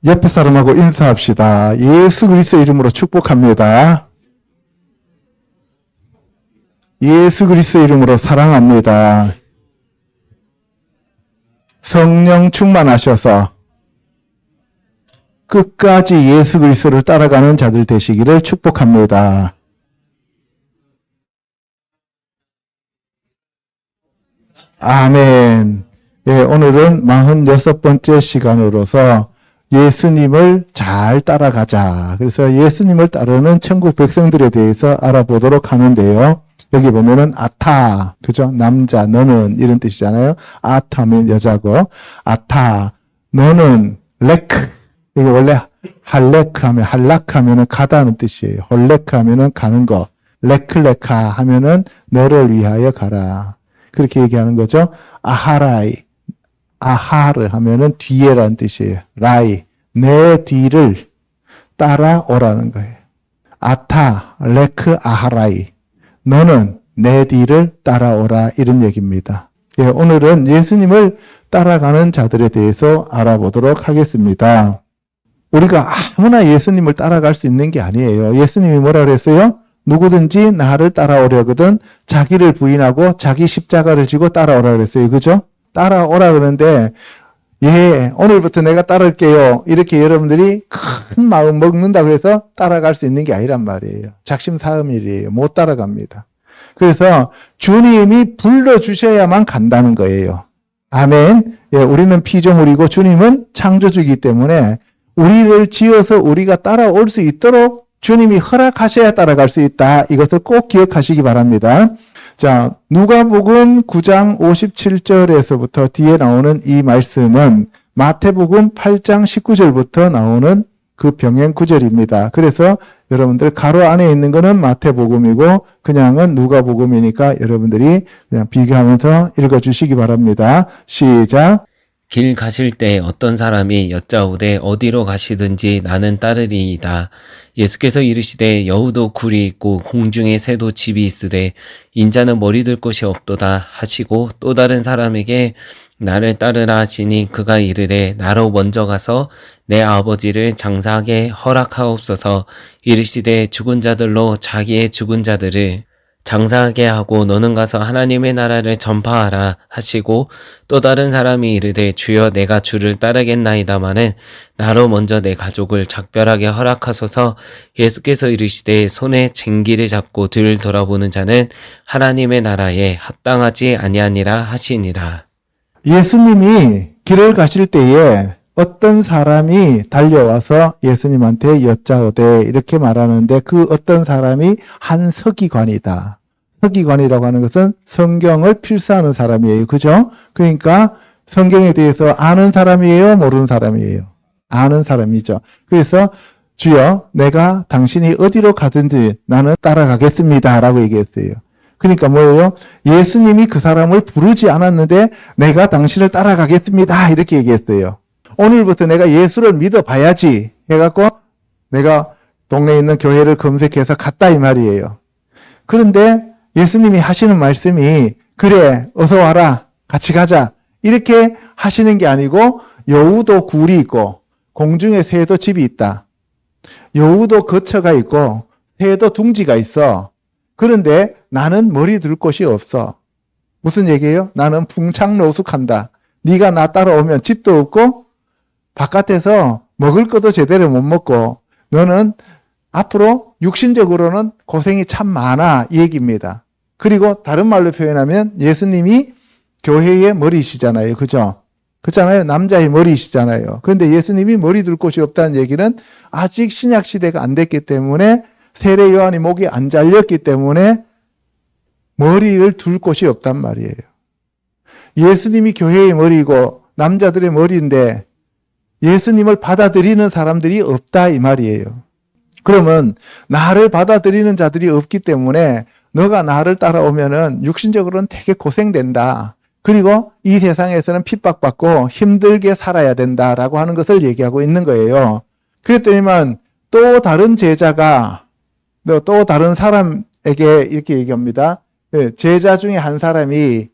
옆에 사람하고 인사합시다. 예수 그리스도 이름으로 축복합니다. 예수 그리스도 이름으로 사랑합니다. 성령 충만하셔서 끝까지 예수 그리스도를 따라가는 자들 되시기를 축복합니다. 아멘. 예, 오늘은 46번째 시간으로서 예수님을 잘 따라가자. 그래서 예수님을 따르는 천국 백성들에 대해서 알아보도록 하는데요. 여기 보면은 아타, 그죠? 남자, 너는 이런 뜻이잖아요. 아타면 여자고, 아타, 너는 레크. 이거 원래 할레크 하면, 할라크 하면은 가다는 뜻이에요. 홀레크 하면은 가는 거. 레클레카 하면은 너를 위하여 가라. 그렇게 얘기하는 거죠. 아하라이, 아하르 하면은 뒤에라는 뜻이에요. 라이, 내 뒤를 따라오라는 거예요. 아타, 레크, 아하라이. 너는 내 뒤를 따라오라. 이런 얘기입니다. 예, 오늘은 예수님을 따라가는 자들에 대해서 알아보도록 하겠습니다. 우리가 아무나 예수님을 따라갈 수 있는 게 아니에요. 예수님이 뭐라 그랬어요? 누구든지 나를 따라오려거든 자기를 부인하고 자기 십자가를 지고 따라오라 그랬어요. 그죠? 따라오라 그러는데 예, 오늘부터 내가 따를게요. 이렇게 여러분들이 큰 마음 먹는다고 해서 따라갈 수 있는 게 아니란 말이에요. 작심삼일이에요. 못 따라갑니다. 그래서 주님이 불러주셔야만 간다는 거예요. 아멘. 예, 우리는 피조물이고 주님은 창조주이기 때문에 우리를 지어서 우리가 따라올 수 있도록 주님이 허락하셔야 따라갈 수 있다. 이것을 꼭 기억하시기 바랍니다. 자, 누가복음 9장 57절에서부터 뒤에 나오는 이 말씀은 마태복음 8장 19절부터 나오는 그 병행 구절입니다. 그래서 여러분들 가로 안에 있는 거는 마태복음이고 그냥은 누가복음이니까 여러분들이 그냥 비교하면서 읽어주시기 바랍니다. 시작. 길 가실 때 어떤 사람이 여짜오되 어디로 가시든지 나는 따르리이다. 예수께서 이르시되 여우도 굴이 있고 공중에 새도 집이 있으되 인자는 머리 둘 곳이 없도다 하시고 또 다른 사람에게 나를 따르라 하시니 그가 이르되 나로 먼저 가서 내 아버지를 장사하게 허락하옵소서. 이르시되 죽은 자들로 자기의 죽은 자들을 장사하게 하고 너는 가서 하나님의 나라를 전파하라 하시고 또 다른 사람이 이르되 주여 내가 주를 따르겠나이다마는 나로 먼저 내 가족을 작별하게 허락하소서. 예수께서 이르시되 손에 쟁기를 잡고 뒤를 돌아보는 자는 하나님의 나라에 합당하지 아니하니라 하시니라. 예수님이 길을 가실 때에 어떤 사람이 달려와서 예수님한테 여짜오되 이렇게 말하는데 그 어떤 사람이 한 서기관이다. 서기관이라고 하는 것은 성경을 필사하는 사람이에요. 그죠? 그러니까 성경에 대해서 아는 사람이에요? 모르는 사람이에요? 아는 사람이죠. 그래서 주여 내가 당신이 어디로 가든지 나는 따라가겠습니다. 라고 얘기했어요. 그러니까 뭐예요? 예수님이 그 사람을 부르지 않았는데 내가 당신을 따라가겠습니다. 이렇게 얘기했어요. 오늘부터 내가 예수를 믿어봐야지 해갖고 내가 동네에 있는 교회를 검색해서 갔다 이 말이에요. 그런데 예수님이 하시는 말씀이 그래 어서 와라 같이 가자 이렇게 하시는 게 아니고 여우도 굴이 있고 공중에 새도 집이 있다. 여우도 거처가 있고 새도 둥지가 있어. 그런데 나는 머리 둘 곳이 없어. 무슨 얘기예요? 나는 풍창노숙한다. 네가 나 따라오면 집도 없고 바깥에서 먹을 것도 제대로 못 먹고 너는 앞으로 육신적으로는 고생이 참 많아 이 얘기입니다. 그리고 다른 말로 표현하면 예수님이 교회의 머리시잖아요. 그죠? 그렇잖아요. 남자의 머리시잖아요. 그런데 예수님이 머리 둘 곳이 없다는 얘기는 아직 신약 시대가 안 됐기 때문에 세례 요한이 목이 안 잘렸기 때문에 머리를 둘 곳이 없단 말이에요. 예수님이 교회의 머리고 남자들의 머리인데 예수님을 받아들이는 사람들이 없다 이 말이에요. 그러면 나를 받아들이는 자들이 없기 때문에 너가 나를 따라오면은 육신적으로는 되게 고생된다. 그리고 이 세상에서는 핍박받고 힘들게 살아야 된다라고 하는 것을 얘기하고 있는 거예요. 그랬더니만 또 다른 제자가 또 다른 사람에게 이렇게 얘기합니다. 제자 중에 한 사람이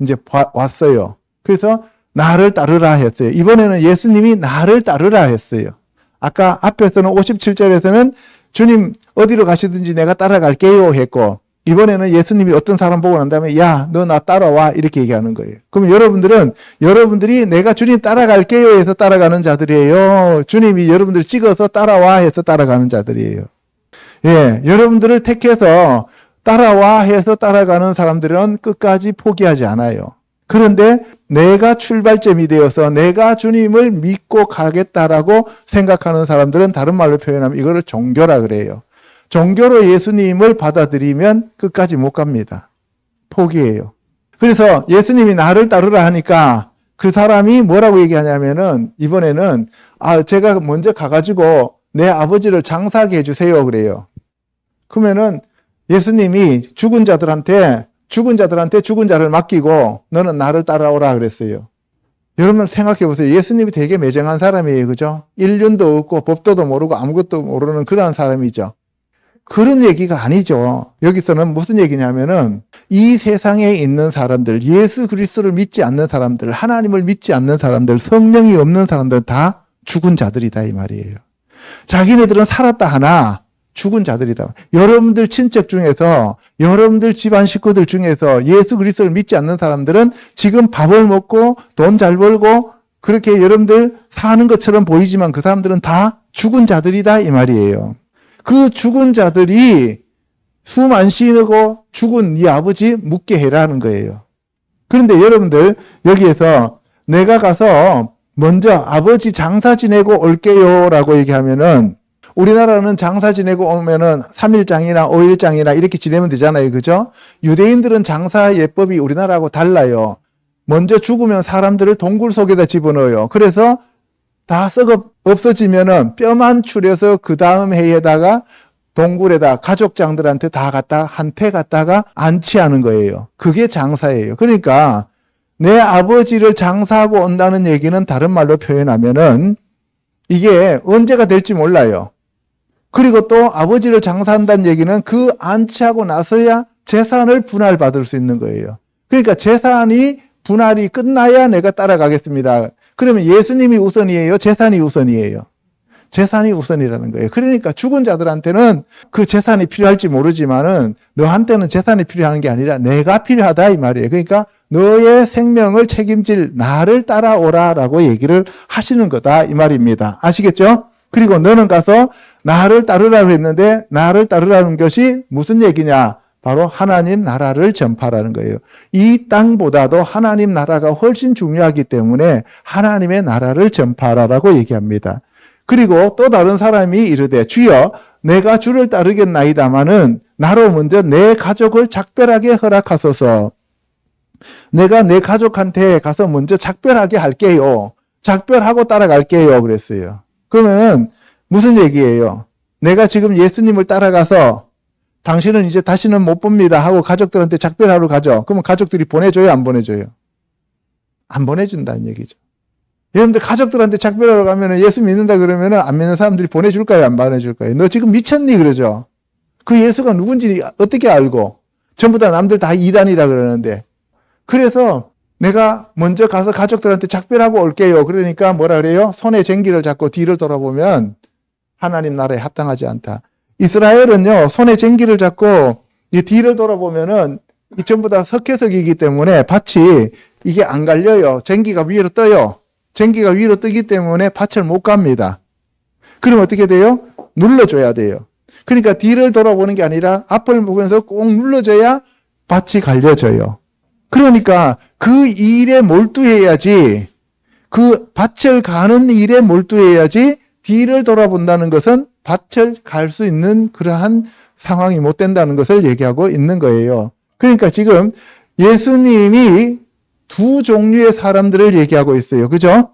이제 왔어요. 그래서 나를 따르라 했어요. 이번에는 예수님이 나를 따르라 했어요. 아까 앞에서는 57절에서는 주님 어디로 가시든지 내가 따라갈게요 했고, 이번에는 예수님이 어떤 사람 보고 난 다음에 야, 너 나 따라와 이렇게 얘기하는 거예요. 그럼 여러분들이 내가 주님 따라갈게요 해서 따라가는 자들이에요. 주님이 여러분들 찍어서 따라와 해서 따라가는 자들이에요. 예, 여러분들을 택해서 따라와 해서 따라가는 사람들은 끝까지 포기하지 않아요. 그런데 내가 출발점이 되어서 내가 주님을 믿고 가겠다라고 생각하는 사람들은 다른 말로 표현하면 이거를 종교라 그래요. 종교로 예수님을 받아들이면 끝까지 못 갑니다. 포기해요. 그래서 예수님이 나를 따르라 하니까 그 사람이 뭐라고 얘기하냐면은 이번에는 제가 먼저 가가지고 내 아버지를 장사하게 해주세요 그래요. 그러면은 예수님이 죽은 자들한테 죽은 자를 맡기고 너는 나를 따라오라 그랬어요. 여러분 생각해 보세요. 예수님이 되게 매정한 사람이에요. 그죠? 인륜도 없고 법도도 모르고 아무것도 모르는 그러한 사람이죠. 그런 얘기가 아니죠. 여기서는 무슨 얘기냐면은 이 세상에 있는 사람들, 예수 그리스도를 믿지 않는 사람들, 하나님을 믿지 않는 사람들, 성령이 없는 사람들 다 죽은 자들이다 이 말이에요. 자기네들은 살았다 하나 죽은 자들이다. 여러분들 친척 중에서, 여러분들 집안 식구들 중에서 예수 그리스도를 믿지 않는 사람들은 지금 밥을 먹고 돈 잘 벌고 그렇게 여러분들 사는 것처럼 보이지만 그 사람들은 다 죽은 자들이다 이 말이에요. 그 죽은 자들이 숨 안 쉬고 죽은 네 아버지 묻게 해라는 거예요. 그런데 여러분들 여기에서 내가 가서 먼저 아버지 장사 지내고 올게요 라고 얘기하면은 우리나라는 장사 지내고 오면은 3일장이나 5일장이나 이렇게 지내면 되잖아요. 그죠? 유대인들은 장사 예법이 우리나라하고 달라요. 먼저 죽으면 사람들을 동굴 속에다 집어넣어요. 그래서 다 썩어 없어지면은 뼈만 추려서 그 다음 해에다가 동굴에다 가족장들한테 다 갖다 한테 갖다가 안치하는 거예요. 그게 장사예요. 그러니까 내 아버지를 장사하고 온다는 얘기는 다른 말로 표현하면은 이게 언제가 될지 몰라요. 그리고 또 아버지를 장사한다는 얘기는 그 안치하고 나서야 재산을 분할받을 수 있는 거예요. 그러니까 재산이 분할이 끝나야 내가 따라가겠습니다. 그러면 예수님이 우선이에요? 재산이 우선이에요? 재산이 우선이라는 거예요. 그러니까 죽은 자들한테는 그 재산이 필요할지 모르지만은 너한테는 재산이 필요한 게 아니라 내가 필요하다 이 말이에요. 그러니까 너의 생명을 책임질 나를 따라오라라고 얘기를 하시는 거다 이 말입니다. 아시겠죠? 그리고 너는 가서 나를 따르라고 했는데 나를 따르라는 것이 무슨 얘기냐? 바로 하나님 나라를 전파라는 거예요. 이 땅보다도 하나님 나라가 훨씬 중요하기 때문에 하나님의 나라를 전파라라고 얘기합니다. 그리고 또 다른 사람이 이르되 주여 내가 주를 따르겠나이다마는 나로 먼저 내 가족을 작별하게 허락하소서. 내가 내 가족한테 가서 먼저 작별하게 할게요. 작별하고 따라갈게요. 그랬어요. 그러면은 무슨 얘기예요? 내가 지금 예수님을 따라가서 당신은 이제 다시는 못 봅니다 하고 가족들한테 작별하러 가죠. 그러면 가족들이 보내줘요? 안 보내줘요? 안 보내준다는 얘기죠. 여러분들 가족들한테 작별하러 가면 예수 믿는다 그러면 안 믿는 사람들이 보내줄까요? 안 보내줄까요? 너 지금 미쳤니? 그러죠. 그 예수가 누군지 어떻게 알고? 전부 다 남들 다 이단이라 그러는데. 그래서 내가 먼저 가서 가족들한테 작별하고 올게요. 그러니까 뭐라 그래요? 손에 쟁기를 잡고 뒤를 돌아보면 하나님 나라에 합당하지 않다. 이스라엘은요, 손에 쟁기를 잡고 이 뒤를 돌아보면은 이 전부 다 석회석이기 때문에 밭이 이게 안 갈려요. 쟁기가 위로 떠요. 쟁기가 위로 뜨기 때문에 밭을 못 갑니다. 그럼 어떻게 돼요? 눌러줘야 돼요. 그러니까 뒤를 돌아보는 게 아니라 앞을 보면서 꼭 눌러줘야 밭이 갈려져요. 그러니까 그 일에 몰두해야지, 그 밭을 가는 일에 몰두해야지 뒤를 돌아본다는 것은 밭을 갈 수 있는 그러한 상황이 못 된다는 것을 얘기하고 있는 거예요. 그러니까 지금 예수님이 두 종류의 사람들을 얘기하고 있어요. 그죠?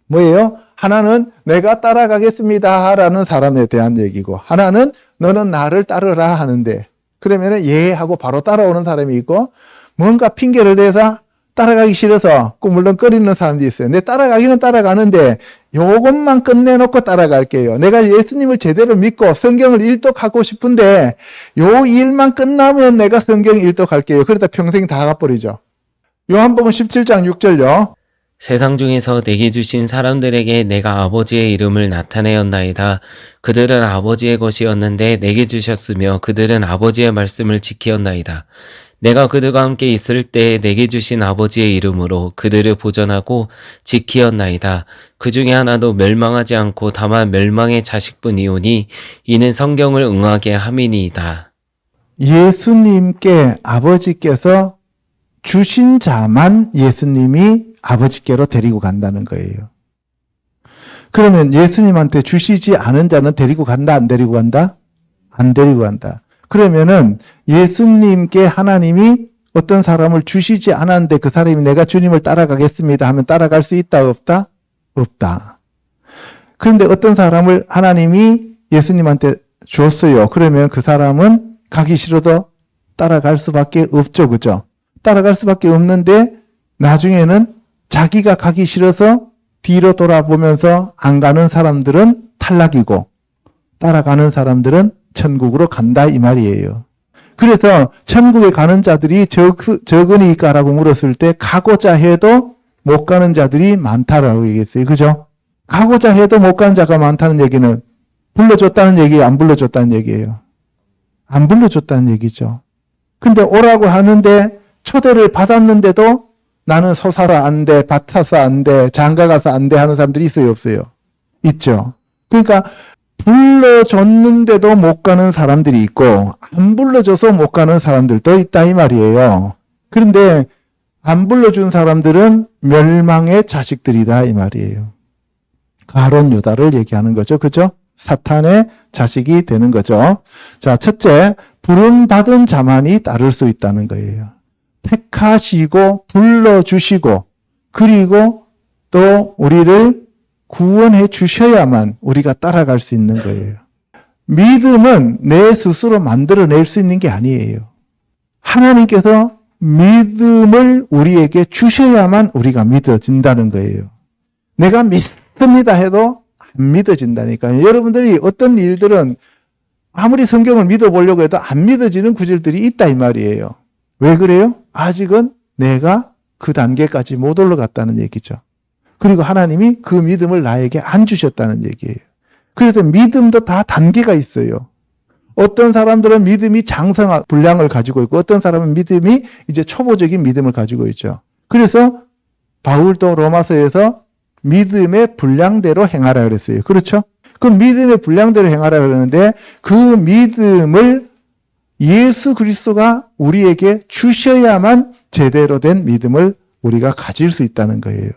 뭐예요? 하나는 내가 따라가겠습니다 라는 사람에 대한 얘기고, 하나는 너는 나를 따르라 하는데, 그러면은 예 하고 바로 따라오는 사람이 있고, 뭔가 핑계를 대서 따라가기 싫어서 꾸물렁거리는 사람도 있어요. 내 따라가기는 따라가는데 요것만 끝내놓고 따라갈게요. 내가 예수님을 제대로 믿고 성경을 일독하고 싶은데 요 일만 끝나면 내가 성경 일독할게요. 그러다 평생 다 가버리죠. 요한복음 17장 6절요. 세상 중에서 내게 주신 사람들에게 내가 아버지의 이름을 나타내었나이다. 그들은 아버지의 것이었는데 내게 주셨으며 그들은 아버지의 말씀을 지키었나이다. 내가 그들과 함께 있을 때 내게 주신 아버지의 이름으로 그들을 보전하고 지키었나이다. 그 중에 하나도 멸망하지 않고 다만 멸망의 자식뿐이오니 이는 성경을 응하게 함이니이다. 예수님께 아버지께서 주신 자만 예수님이 아버지께로 데리고 간다는 거예요. 그러면 예수님한테 주시지 않은 자는 데리고 간다, 안 데리고 간다? 안 데리고 간다. 그러면은 예수님께 하나님이 어떤 사람을 주시지 않았는데 그 사람이 내가 주님을 따라가겠습니다 하면 따라갈 수 있다, 없다? 없다. 그런데 어떤 사람을 하나님이 예수님한테 줬어요. 그러면 그 사람은 가기 싫어도 따라갈 수밖에 없죠. 그죠? 따라갈 수밖에 없는데 나중에는 자기가 가기 싫어서 뒤로 돌아보면서 안 가는 사람들은 탈락이고 따라가는 사람들은 천국으로 간다 이 말이에요. 그래서 천국에 가는 자들이 적으니까라고 물었을 때 가고자 해도 못 가는 자들이 많다라고 얘기했어요. 그죠? 가고자 해도 못 가는 자가 많다는 얘기는 불러줬다는 얘기예요? 안 불러줬다는 얘기예요? 안 불러줬다는 얘기죠. 근데 오라고 하는데 초대를 받았는데도 나는 소사라 안 돼, 밭타서 안 돼, 장가가서 안 돼 하는 사람들이 있어요, 없어요? 있죠. 그러니까 불러줬는데도 못 가는 사람들이 있고 안 불러줘서 못 가는 사람들도 있다 이 말이에요. 그런데 안 불러준 사람들은 멸망의 자식들이다 이 말이에요. 가론 유다를 얘기하는 거죠. 그죠? 사탄의 자식이 되는 거죠. 자, 첫째, 부름받은 자만이 따를 수 있다는 거예요. 택하시고 불러주시고 그리고 또 우리를 구원해 주셔야만 우리가 따라갈 수 있는 거예요. 믿음은 내 스스로 만들어낼 수 있는 게 아니에요. 하나님께서 믿음을 우리에게 주셔야만 우리가 믿어진다는 거예요. 내가 믿습니다 해도 안 믿어진다니까요. 여러분들이 어떤 일들은 아무리 성경을 믿어보려고 해도 안 믿어지는 구절들이 있다 이 말이에요. 왜 그래요? 아직은 내가 그 단계까지 못 올라갔다는 얘기죠. 그리고 하나님이 그 믿음을 나에게 안 주셨다는 얘기예요. 그래서 믿음도 다 단계가 있어요. 어떤 사람들은 믿음이 장성한 분량을 가지고 있고 어떤 사람은 믿음이 이제 초보적인 믿음을 가지고 있죠. 그래서 바울도 로마서에서 믿음의 분량대로 행하라 그랬어요. 그렇죠? 그 믿음의 분량대로 행하라 그러는데 그 믿음을 예수 그리스도가 우리에게 주셔야만 제대로 된 믿음을 우리가 가질 수 있다는 거예요.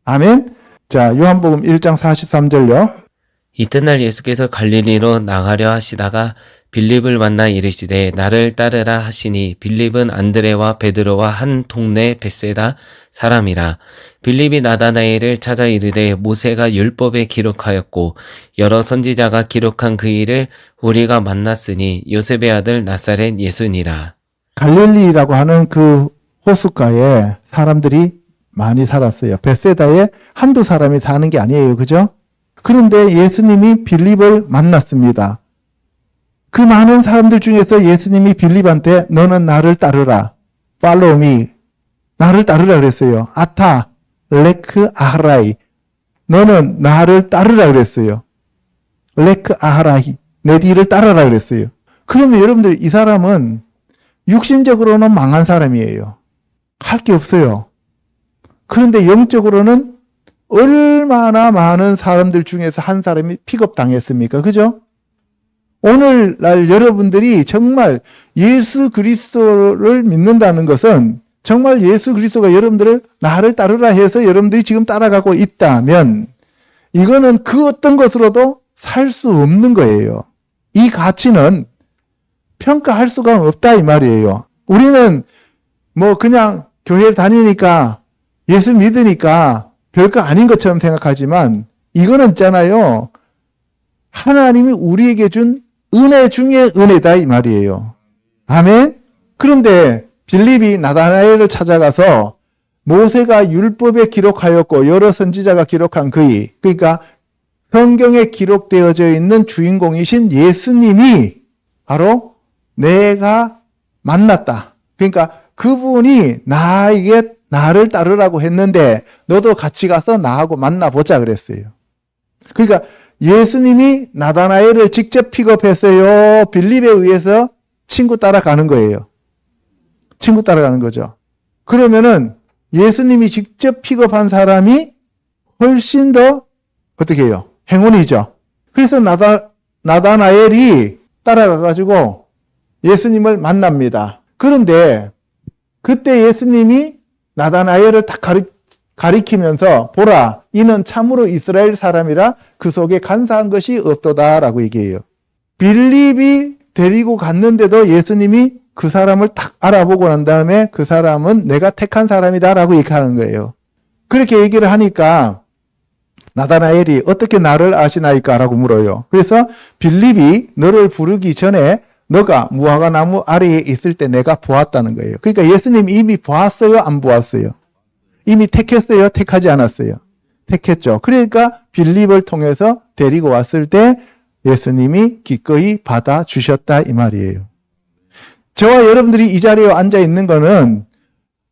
아멘. 자, 요한복음 1장 43절요. 이튿날 예수께서 갈릴리로 나가려 하시다가 빌립을 만나 이르시되 나를 따르라 하시니 빌립은 안드레와 베드로와 한 동네 벳세다 사람이라. 빌립이 나다나엘을 찾아 이르되 모세가 율법에 기록하였고 여러 선지자가 기록한 그 일을 우리가 만났으니 요셉의 아들 나사렛 예수니라. 갈릴리라고 하는 그 호숫가에 사람들이 많이 살았어요. 벳세다에 한두 사람이 사는 게 아니에요. 그죠? 그런데 예수님이 빌립을 만났습니다. 그 많은 사람들 중에서 예수님이 빌립한테 너는 나를 따르라. Follow me. 나를 따르라 그랬어요. 아타, 레크 아하라이. 너는 나를 따르라 그랬어요. 레크 아하라이. 내 뒤를 따르라 그랬어요. 그러면 여러분들 이 사람은 육신적으로는 망한 사람이에요. 할 게 없어요. 그런데 영적으로는 얼마나 많은 사람들 중에서 한 사람이 픽업당했습니까? 그죠? 오늘날 여러분들이 정말 예수 그리스도를 믿는다는 것은 정말 예수 그리스도가 여러분들을 나를 따르라 해서 여러분들이 지금 따라가고 있다면 이거는 그 어떤 것으로도 살 수 없는 거예요. 이 가치는 평가할 수가 없다 이 말이에요. 우리는 뭐 그냥 교회를 다니니까 예수 믿으니까 별거 아닌 것처럼 생각하지만 이거는 있잖아요. 하나님이 우리에게 준 은혜 중에 은혜다 이 말이에요. 아멘? 그런데 빌립이 나다나엘을 찾아가서 모세가 율법에 기록하였고 여러 선지자가 기록한 그이, 그러니까 성경에 기록되어져 있는 주인공이신 예수님이 바로 내가 만났다. 그러니까 그분이 나에게 나를 따르라고 했는데 너도 같이 가서 나하고 만나보자 그랬어요. 그러니까 예수님이 나다나엘을 직접 픽업했어요. 빌립에 의해서 친구 따라가는 거예요. 친구 따라가는 거죠. 그러면은 예수님이 직접 픽업한 사람이 훨씬 더 어떻게 해요? 행운이죠. 그래서 나다나엘이 따라가가지고 예수님을 만납니다. 그런데 그때 예수님이 나다나엘을 딱 가리키면서 보라, 이는 참으로 이스라엘 사람이라 그 속에 간사한 것이 없도다라고 얘기해요. 빌립이 데리고 갔는데도 예수님이 그 사람을 딱 알아보고 난 다음에 그 사람은 내가 택한 사람이다라고 얘기하는 거예요. 그렇게 얘기를 하니까 나다나엘이 어떻게 나를 아시나이까라고 물어요. 그래서 빌립이 너를 부르기 전에 너가 무화과 나무 아래에 있을 때 내가 보았다는 거예요. 그러니까 예수님 이미 보았어요? 안 보았어요? 이미 택했어요? 택하지 않았어요? 택했죠. 그러니까 빌립을 통해서 데리고 왔을 때 예수님이 기꺼이 받아주셨다 이 말이에요. 저와 여러분들이 이 자리에 앉아 있는 거는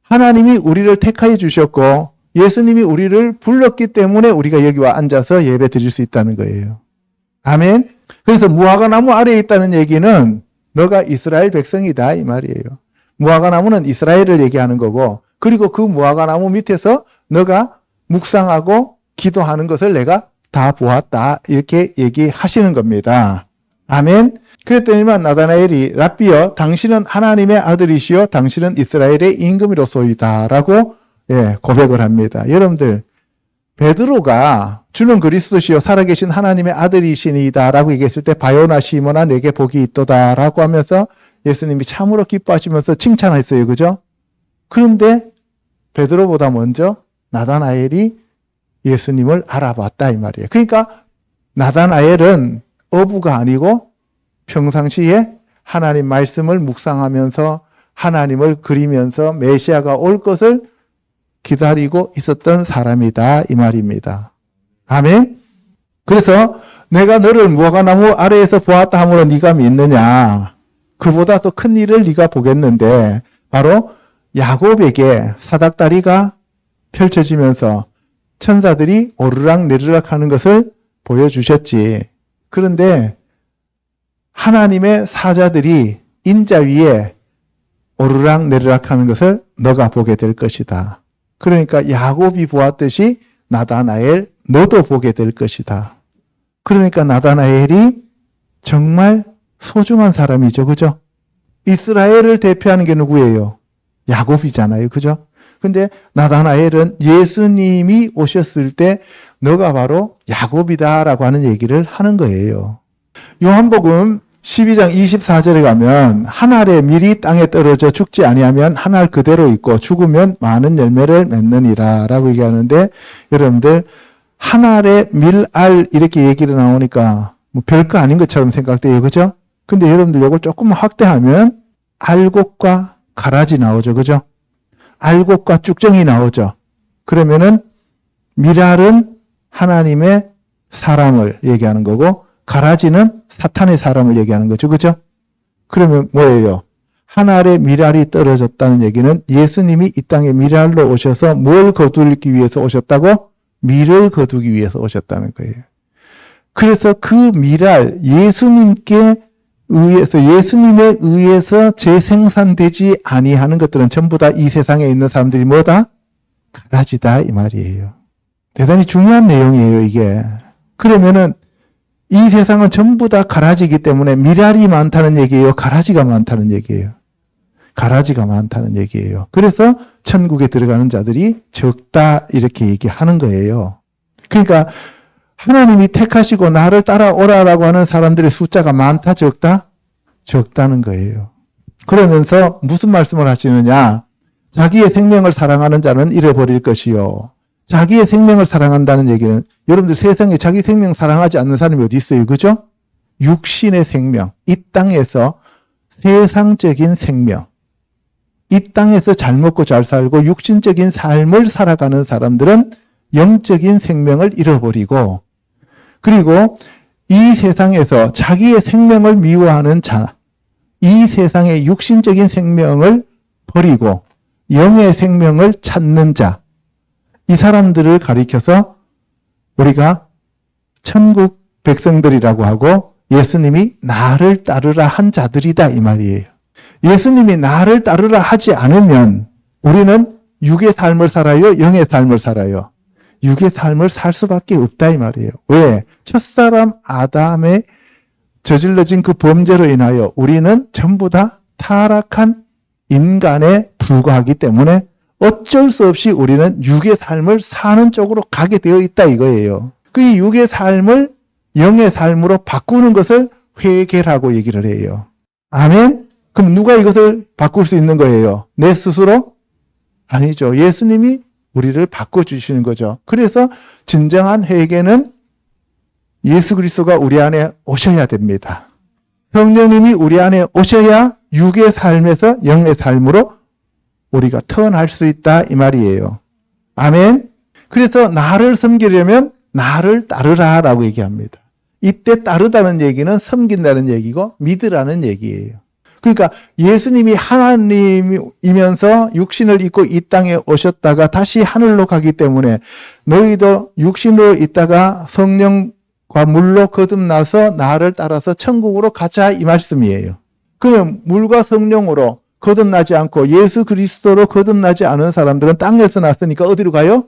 하나님이 우리를 택하여 주셨고 예수님이 우리를 불렀기 때문에 우리가 여기와 앉아서 예배 드릴 수 있다는 거예요. 아멘. 그래서 무화과 나무 아래에 있다는 얘기는 너가 이스라엘 백성이다 이 말이에요. 무화과 나무는 이스라엘을 얘기하는 거고 그리고 그 무화과 나무 밑에서 너가 묵상하고 기도하는 것을 내가 다 보았다 이렇게 얘기하시는 겁니다. 아멘. 그랬더니만 나다나엘이 랍비여 당신은 하나님의 아들이시요 당신은 이스라엘의 임금이로소이다 라고 고백을 합니다. 여러분들 베드로가 주는 그리스도시요 살아계신 하나님의 아들이시니이다 라고 얘기했을 때 바요나 시모나 내게 복이 있도다 라고 하면서 예수님이 참으로 기뻐하시면서 칭찬했어요. 그죠? 그런데 베드로보다 먼저 나다나엘이 예수님을 알아봤다 이 말이에요. 그러니까 나다나엘은 어부가 아니고 평상시에 하나님 말씀을 묵상하면서 하나님을 그리면서 메시아가 올 것을 기다리고 있었던 사람이다 이 말입니다. 아멘. 그래서 내가 너를 무화과나무 아래에서 보았다 하므로 네가 믿느냐? 그보다 더 큰 일을 네가 보겠는데 바로 야곱에게 사닥다리가 펼쳐지면서 천사들이 오르락 내리락 하는 것을 보여주셨지. 그런데 하나님의 사자들이 인자 위에 오르락 내리락 하는 것을 너가 보게 될 것이다. 그러니까 야곱이 보았듯이 나다나엘 너도 보게 될 것이다. 그러니까 나다나엘이 정말 소중한 사람이죠. 그죠? 이스라엘을 대표하는 게 누구예요? 야곱이잖아요. 그죠? 근데 나다나엘은 예수님이 오셨을 때 너가 바로 야곱이다라고 하는 얘기를 하는 거예요. 요한복음 12장 24절에 가면 한 알의 밀이 땅에 떨어져 죽지 아니하면 한 알 그대로 있고 죽으면 많은 열매를 맺느니라 라고 얘기하는데 여러분들 한 알의 밀알 이렇게 얘기를 나오니까 뭐 별거 아닌 것처럼 생각돼요. 그죠? 근데 여러분들 이걸 조금만 확대하면 알곡과 가라지 나오죠. 그죠? 알곡과 쭉정이 나오죠. 그러면은 밀알은 하나님의 사람을 얘기하는 거고 가라지는 사탄의 사람을 얘기하는 거죠. 그죠? 그러면 뭐예요? 한 알의 밀알이 떨어졌다는 얘기는 예수님이 이 땅에 밀알로 오셔서 뭘 거두기 위해서 오셨다고? 밀을 거두기 위해서 오셨다는 거예요. 그래서 그 밀알, 예수님에 의해서 재생산되지 아니하는 것들은 전부 다 이 세상에 있는 사람들이 뭐다? 가라지다 이 말이에요. 대단히 중요한 내용이에요, 이게. 그러면은 이 세상은 전부 다 가라지이기 때문에 밀알이 많다는 얘기예요? 가라지가 많다는 얘기예요? 가라지가 많다는 얘기예요. 그래서 천국에 들어가는 자들이 적다 이렇게 얘기하는 거예요. 그러니까 하나님이 택하시고 나를 따라오라라고 하는 사람들의 숫자가 많다 적다? 적다는 거예요. 그러면서 무슨 말씀을 하시느냐? 자기의 생명을 사랑하는 자는 잃어버릴 것이요. 자기의 생명을 사랑한다는 얘기는 여러분들 세상에 자기 생명 사랑하지 않는 사람이 어디 있어요? 그죠? 육신의 생명, 이 땅에서 세상적인 생명, 이 땅에서 잘 먹고 잘 살고 육신적인 삶을 살아가는 사람들은 영적인 생명을 잃어버리고 그리고 이 세상에서 자기의 생명을 미워하는 자, 이 세상의 육신적인 생명을 버리고 영의 생명을 찾는 자, 이 사람들을 가리켜서 우리가 천국 백성들이라고 하고 예수님이 나를 따르라 한 자들이다 이 말이에요. 예수님이 나를 따르라 하지 않으면 우리는 육의 삶을 살아요? 영의 삶을 살아요? 육의 삶을 살 수밖에 없다 이 말이에요. 왜? 첫사람 아담의 저질러진 그 범죄로 인하여 우리는 전부 다 타락한 인간에 불과하기 때문에 어쩔 수 없이 우리는 육의 삶을 사는 쪽으로 가게 되어 있다 이거예요. 그 육의 삶을 영의 삶으로 바꾸는 것을 회개라고 얘기를 해요. 아멘? 그럼 누가 이것을 바꿀 수 있는 거예요? 내 스스로? 아니죠. 예수님이 우리를 바꿔주시는 거죠. 그래서 진정한 회개는 예수 그리스도가 우리 안에 오셔야 됩니다. 성령님이 우리 안에 오셔야 육의 삶에서 영의 삶으로 우리가 태어날 수 있다 이 말이에요. 아멘. 그래서 나를 섬기려면 나를 따르라라고 얘기합니다. 이때 따르다는 얘기는 섬긴다는 얘기고 믿으라는 얘기예요. 그러니까 예수님이 하나님이면서 육신을 입고 이 땅에 오셨다가 다시 하늘로 가기 때문에 너희도 육신으로 있다가 성령과 물로 거듭나서 나를 따라서 천국으로 가자 이 말씀이에요. 그럼 물과 성령으로 거듭나지 않고 예수 그리스도로 거듭나지 않은 사람들은 땅에서 났으니까 어디로 가요?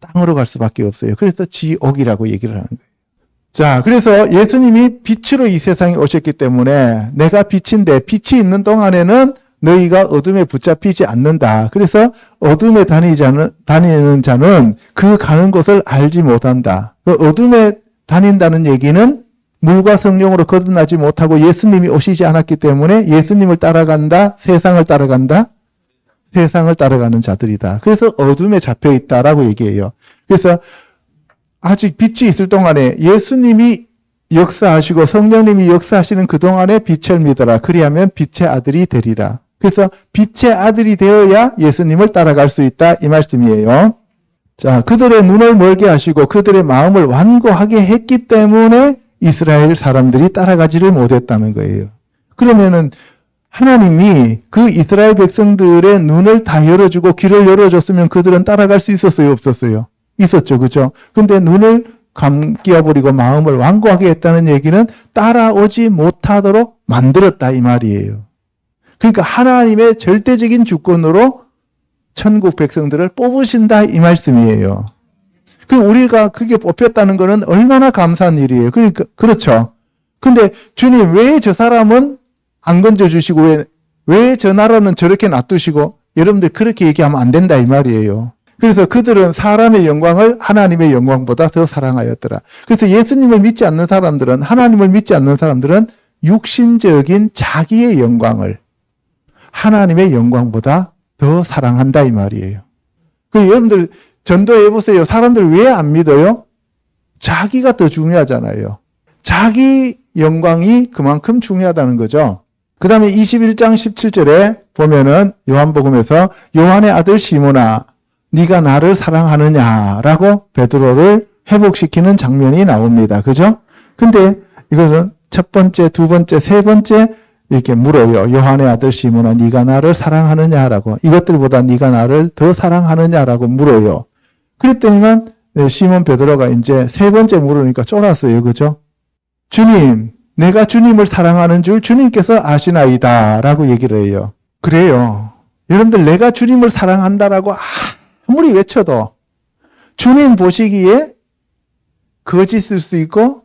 땅으로 갈 수밖에 없어요. 그래서 지옥이라고 얘기를 하는 거예요. 자, 그래서 예수님이 빛으로 이 세상에 오셨기 때문에 내가 빛인데 빛이 있는 동안에는 너희가 어둠에 붙잡히지 않는다. 그래서 어둠에 다니는 자는 그 가는 곳을 알지 못한다. 어둠에 다닌다는 얘기는 물과 성령으로 거듭나지 못하고 예수님이 오시지 않았기 때문에 예수님을 따라간다, 세상을 따라간다, 세상을 따라가는 자들이다. 그래서 어둠에 잡혀 있다라고 얘기해요. 그래서 아직 빛이 있을 동안에 예수님이 역사하시고 성령님이 역사하시는 그 동안에 빛을 믿어라. 그리하면 빛의 아들이 되리라. 그래서 빛의 아들이 되어야 예수님을 따라갈 수 있다 이 말씀이에요. 자, 그들의 눈을 멀게 하시고 그들의 마음을 완고하게 했기 때문에 이스라엘 사람들이 따라가지를 못했다는 거예요. 그러면은 하나님이 그 이스라엘 백성들의 눈을 다 열어주고 귀를 열어줬으면 그들은 따라갈 수 있었어요? 없었어요? 있었죠. 그죠? 근데 눈을 감기어버리고 마음을 완고하게 했다는 얘기는 따라오지 못하도록 만들었다 이 말이에요. 그러니까 하나님의 절대적인 주권으로 천국 백성들을 뽑으신다 이 말씀이에요. 그 우리가 그게 뽑혔다는 것은 얼마나 감사한 일이에요. 그러니까 그렇죠. 근데 주님 왜 저 사람은 안 건져주시고 왜 저 나라는 저렇게 놔두시고 여러분들 그렇게 얘기하면 안 된다 이 말이에요. 그래서 그들은 사람의 영광을 하나님의 영광보다 더 사랑하였더라. 그래서 예수님을 믿지 않는 사람들은 하나님을 믿지 않는 사람들은 육신적인 자기의 영광을 하나님의 영광보다 더 사랑한다 이 말이에요. 그 여러분들 전도해 보세요. 사람들 왜 안 믿어요? 자기가 더 중요하잖아요. 자기 영광이 그만큼 중요하다는 거죠. 그 다음에 21장 17절에 보면은 요한복음에서 요한의 아들 시몬아 네가 나를 사랑하느냐라고 베드로를 회복시키는 장면이 나옵니다. 그죠? 근데 이것은 첫 번째, 두 번째, 세 번째 이렇게 물어요. 요한의 아들 시몬아 네가 나를 사랑하느냐라고. 이것들보다 네가 나를 더 사랑하느냐라고 물어요. 그랬더니만 시몬 베드로가 이제 세 번째 물으니까 쫄았어요. 그죠? 주님, 내가 주님을 사랑하는 줄 주님께서 아시나이다 라고 얘기를 해요. 그래요. 여러분들 내가 주님을 사랑한다라고 아무리 외쳐도 주님 보시기에 거짓일 수 있고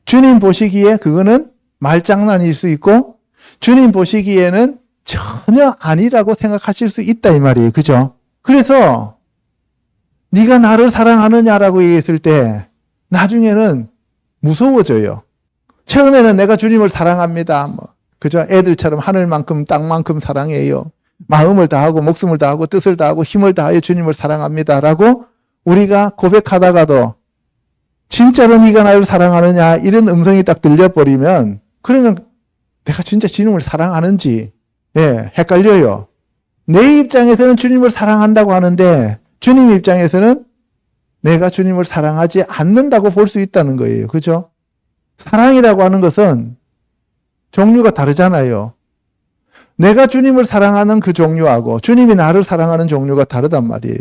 주님 보시기에 그거는 말장난일 수 있고 주님 보시기에는 전혀 아니라고 생각하실 수 있다 이 말이에요. 그죠? 그래서 네가 나를 사랑하느냐라고 얘기했을 때 나중에는 무서워져요. 처음에는 내가 주님을 사랑합니다. 그죠? 애들처럼 하늘만큼 땅만큼 사랑해요. 마음을 다하고 목숨을 다하고 뜻을 다하고 힘을 다하여 주님을 사랑합니다라고 우리가 고백하다가도 진짜로 네가 나를 사랑하느냐 이런 음성이 딱 들려버리면 그러면 내가 진짜 주님을 사랑하는지 헷갈려요. 내 입장에서는 주님을 사랑한다고 하는데 주님 입장에서는 내가 주님을 사랑하지 않는다고 볼 수 있다는 거예요. 그죠? 사랑이라고 하는 것은 종류가 다르잖아요. 내가 주님을 사랑하는 그 종류하고 주님이 나를 사랑하는 종류가 다르단 말이에요.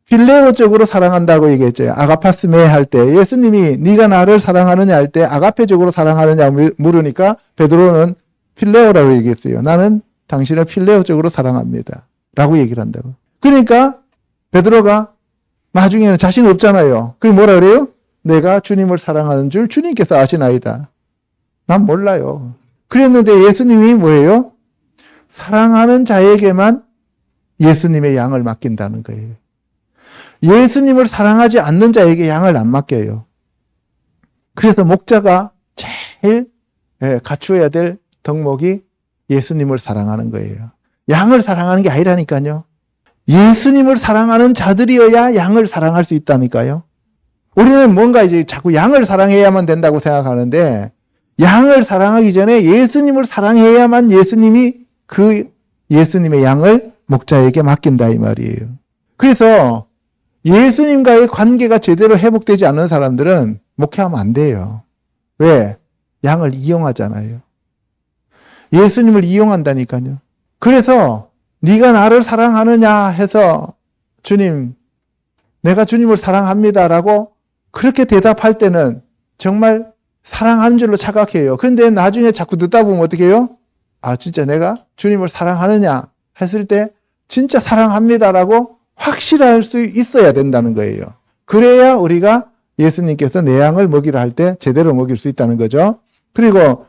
필레오적으로 사랑한다고 얘기했죠. 아가파스메 할 때 예수님이 네가 나를 사랑하느냐 할 때 아가페적으로 사랑하느냐 물으니까 베드로는 필레오라고 얘기했어요. 나는 당신을 필레오적으로 사랑합니다. 라고 얘기를 한다고. 그러니까 베드로가 나중에는 자신 없잖아요. 그게 뭐라 그래요? 내가 주님을 사랑하는 줄 주님께서 아시나이다. 난 몰라요. 그랬는데 예수님이 뭐예요? 사랑하는 자에게만 예수님의 양을 맡긴다는 거예요. 예수님을 사랑하지 않는 자에게 양을 안 맡겨요. 그래서 목자가 제일 갖추어야 될 덕목이 예수님을 사랑하는 거예요. 양을 사랑하는 게 아니라니까요. 예수님을 사랑하는 자들이어야 양을 사랑할 수 있다니까요. 우리는 뭔가 이제 자꾸 양을 사랑해야만 된다고 생각하는데 양을 사랑하기 전에 예수님을 사랑해야만 예수님이 그 예수님의 양을 목자에게 맡긴다 이 말이에요. 그래서 예수님과의 관계가 제대로 회복되지 않는 사람들은 목회하면 안 돼요. 왜? 양을 이용하잖아요. 예수님을 이용한다니까요. 그래서 네가 나를 사랑하느냐 해서 주님, 내가 주님을 사랑합니다라고 그렇게 대답할 때는 정말 사랑하는 줄로 착각해요. 그런데 나중에 자꾸 듣다 보면 어떻게 해요? 아, 진짜 내가 주님을 사랑하느냐 했을 때 진짜 사랑합니다라고 확실할 수 있어야 된다는 거예요. 그래야 우리가 예수님께서 내 양을 먹이라 할 때 제대로 먹일 수 있다는 거죠. 그리고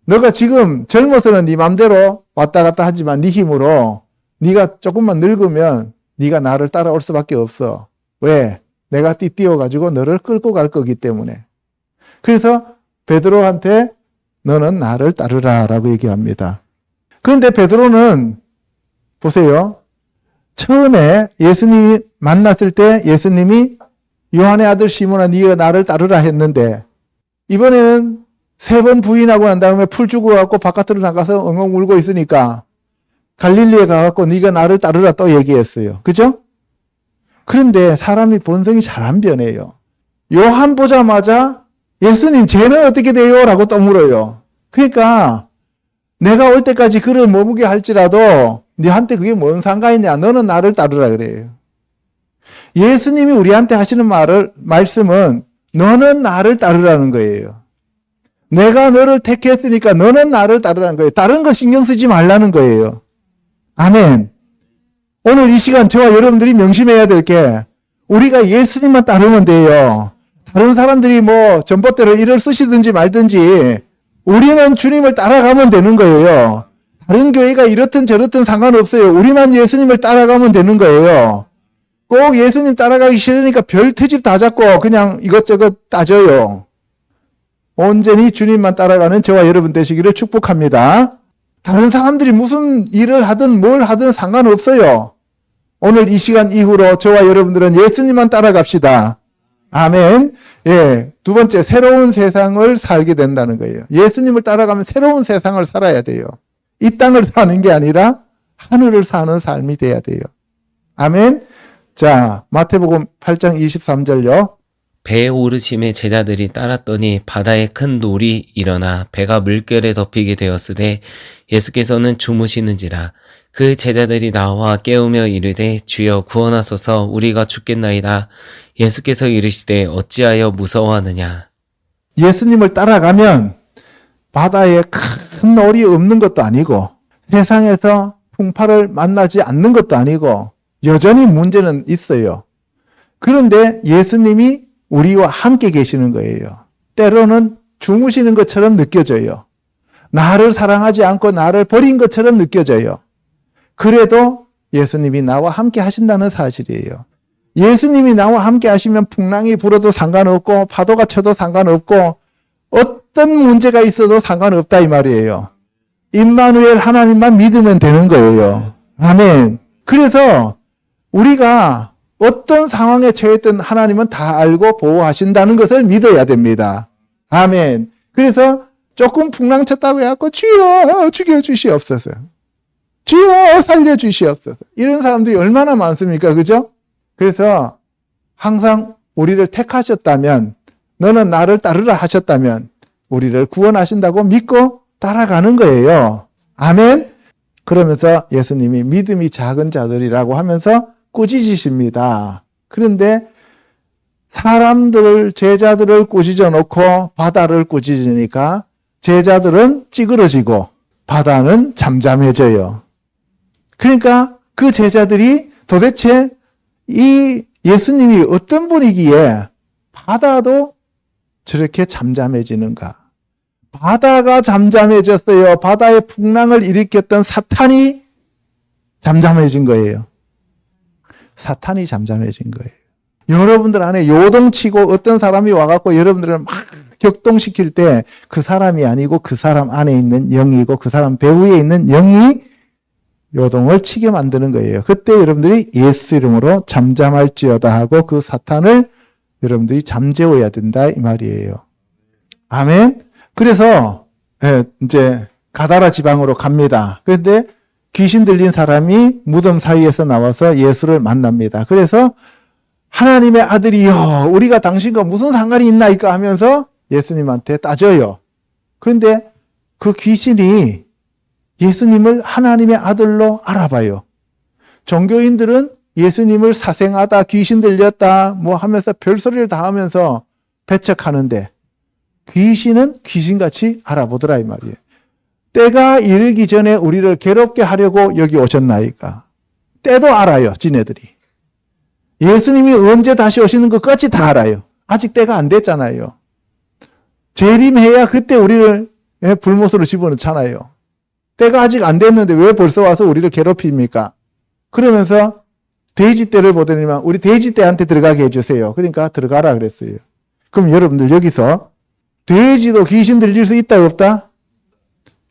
너가 지금 젊어서는 네 맘대로 왔다 갔다 하지만 네 힘으로 네가 조금만 늙으면 네가 나를 따라올 수밖에 없어. 왜? 내가 띠띠어가지고 너를 끌고 갈 거기 때문에. 그래서 베드로한테 너는 나를 따르라 라고 얘기합니다. 그런데 베드로는 보세요. 처음에 예수님이 만났을 때 예수님이 요한의 아들 시몬아 네가 나를 따르라 했는데 이번에는 3번 부인하고 난 다음에 풀 주고 갖고 바깥으로 나가서 엉엉 울고 있으니까 갈릴리에 가갖고 네가 나를 따르라 또 얘기했어요. 그죠? 그런데 사람이 본성이 잘 안 변해요. 요한 보자마자 예수님 쟤는 어떻게 돼요? 라고 또 물어요. 그러니까 내가 올 때까지 그를 머무게 할지라도 너한테 그게 뭔 상관이냐? 너는 나를 따르라 그래요. 예수님이 우리한테 하시는 말씀은 너는 나를 따르라는 거예요. 내가 너를 택했으니까 너는 나를 따르라는 거예요. 다른 거 신경 쓰지 말라는 거예요. 아멘. 오늘 이 시간 저와 여러분들이 명심해야 될 게 우리가 예수님만 따르면 돼요. 다른 사람들이 뭐 전봇대로 일을 쓰시든지 말든지 우리는 주님을 따라가면 되는 거예요. 다른 교회가 이렇든 저렇든 상관없어요. 우리만 예수님을 따라가면 되는 거예요. 꼭 예수님 따라가기 싫으니까 별 트집 다 잡고 그냥 이것저것 따져요. 온전히 주님만 따라가는 저와 여러분 되시기를 축복합니다. 다른 사람들이 무슨 일을 하든 뭘 하든 상관없어요. 오늘 이 시간 이후로 저와 여러분들은 예수님만 따라갑시다. 아멘. 예. 두 번째, 새로운 세상을 살게 된다는 거예요. 예수님을 따라가면 새로운 세상을 살아야 돼요. 이 땅을 사는 게 아니라 하늘을 사는 삶이 돼야 돼요. 아멘. 자, 마태복음 8장 23절요. 배에 오르심에 제자들이 따랐더니 바다에 큰 놀이 일어나 배가 물결에 덮이게 되었으되 예수께서는 주무시는지라. 그 제자들이 나와 깨우며 이르되 주여 구원하소서 우리가 죽겠나이다. 예수께서 이르시되 어찌하여 무서워하느냐. 예수님을 따라가면 바다에 큰 놀이 없는 것도 아니고 세상에서 풍파를 만나지 않는 것도 아니고 여전히 문제는 있어요. 그런데 예수님이 우리와 함께 계시는 거예요. 때로는 주무시는 것처럼 느껴져요. 나를 사랑하지 않고 나를 버린 것처럼 느껴져요. 그래도 예수님이 나와 함께 하신다는 사실이에요. 예수님이 나와 함께 하시면 풍랑이 불어도 상관없고 파도가 쳐도 상관없고 어떤 문제가 있어도 상관없다 이 말이에요. 임마누엘 하나님만 믿으면 되는 거예요. 아멘. 그래서 우리가 어떤 상황에 처했든 하나님은 다 알고 보호하신다는 것을 믿어야 됩니다. 아멘. 그래서 조금 풍랑 쳤다고 해갖고 주여 죽여주시옵소서. 주여 살려주시옵소서. 이런 사람들이 얼마나 많습니까? 그죠? 그래서 항상 우리를 택하셨다면 너는 나를 따르라 하셨다면 우리를 구원하신다고 믿고 따라가는 거예요. 아멘. 그러면서 예수님이 믿음이 작은 자들이라고 하면서 꾸짖으십니다. 그런데 제자들을 꾸짖어 놓고 바다를 꾸짖으니까 제자들은 찌그러지고 바다는 잠잠해져요. 그러니까 그 제자들이 도대체 이 예수님이 어떤 분이기에 바다도 저렇게 잠잠해지는가? 바다가 잠잠해졌어요. 바다의 풍랑을 일으켰던 사탄이 잠잠해진 거예요. 사탄이 잠잠해진 거예요. 여러분들 안에 요동치고 어떤 사람이 와갖고 여러분들을 막 격동시킬 때 그 사람이 아니고 그 사람 안에 있는 영이고 그 사람 배후에 있는 영이 요동을 치게 만드는 거예요. 그때 여러분들이 예수 이름으로 잠잠할지어다 하고 그 사탄을 여러분들이 잠재워야 된다 이 말이에요. 아멘. 그래서 이제 가다라 지방으로 갑니다. 그런데 귀신 들린 사람이 무덤 사이에서 나와서 예수를 만납니다. 그래서 하나님의 아들이여 우리가 당신과 무슨 상관이 있나이까 하면서 예수님한테 따져요. 그런데 그 귀신이 예수님을 하나님의 아들로 알아봐요. 종교인들은 예수님을 사생하다, 귀신 들렸다 뭐 하면서 별소리를 다 하면서 배척하는데 귀신은 귀신같이 알아보더라 이 말이에요. 때가 이르기 전에 우리를 괴롭게 하려고 여기 오셨나이까. 때도 알아요 지네들이. 예수님이 언제 다시 오시는 것까지 다 알아요. 아직 때가 안 됐잖아요. 재림해야 그때 우리를 불못으로 집어넣잖아요. 때가 아직 안 됐는데 왜 벌써 와서 우리를 괴롭힙니까? 그러면서 돼지 떼를 보더니만 우리 돼지 떼한테 들어가게 해주세요. 그러니까 들어가라 그랬어요. 그럼 여러분들 여기서 돼지도 귀신 들릴 수 있다 없다?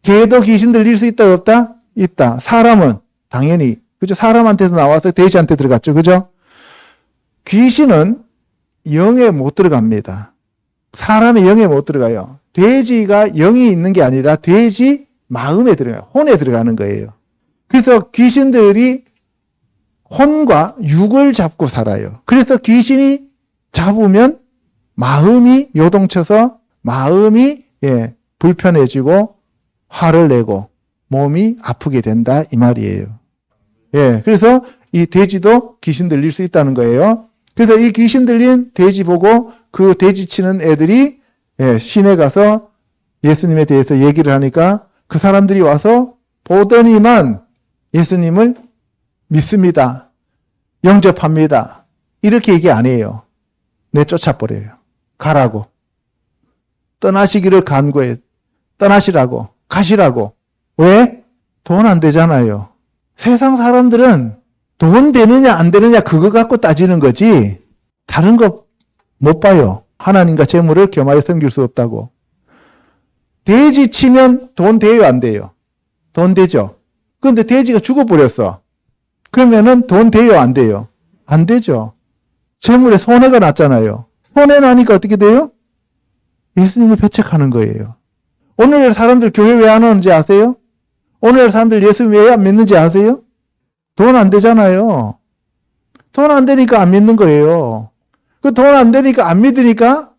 개도 귀신 들릴 수 있다 없다? 있다. 사람은 당연히 그죠? 사람한테서 나와서 돼지한테 들어갔죠. 그죠? 귀신은 영에 못 들어갑니다. 사람의 영에 못 들어가요. 돼지가 영이 있는 게 아니라 돼지 마음에 들어가요. 혼에 들어가는 거예요. 그래서 귀신들이 혼과 육을 잡고 살아요. 그래서 귀신이 잡으면 마음이 요동쳐서 마음이 불편해지고 화를 내고 몸이 아프게 된다 이 말이에요. 그래서 이 돼지도 귀신 들릴 수 있다는 거예요. 그래서 이 귀신 들린 돼지 보고 그 돼지 치는 애들이 시내 가서 예수님에 대해서 얘기를 하니까 그 사람들이 와서 보더니만 예수님을 믿습니다. 영접합니다. 이렇게 얘기 안 해요. 내쫓아버려요. 가라고. 떠나시기를 간구해. 떠나시라고. 가시라고. 왜? 돈 안 되잖아요. 세상 사람들은 돈 되느냐 안 되느냐 그거 갖고 따지는 거지 다른 거 못 봐요. 하나님과 재물을 겸하여 섬길 수 없다고. 돼지 치면 돈 돼요 안 돼요? 돈 되죠. 그런데 돼지가 죽어버렸어. 그러면은 돈 돼요 안 돼요? 안 되죠. 재물에 손해가 났잖아요. 손해 나니까 어떻게 돼요? 예수님을 배척하는 거예요. 오늘 사람들 교회 왜 안 오는지 아세요? 오늘 사람들 예수 왜 안 믿는지 아세요? 돈 안 되잖아요. 돈 안 되니까 안 믿는 거예요. 그 돈 안 되니까 안 믿으니까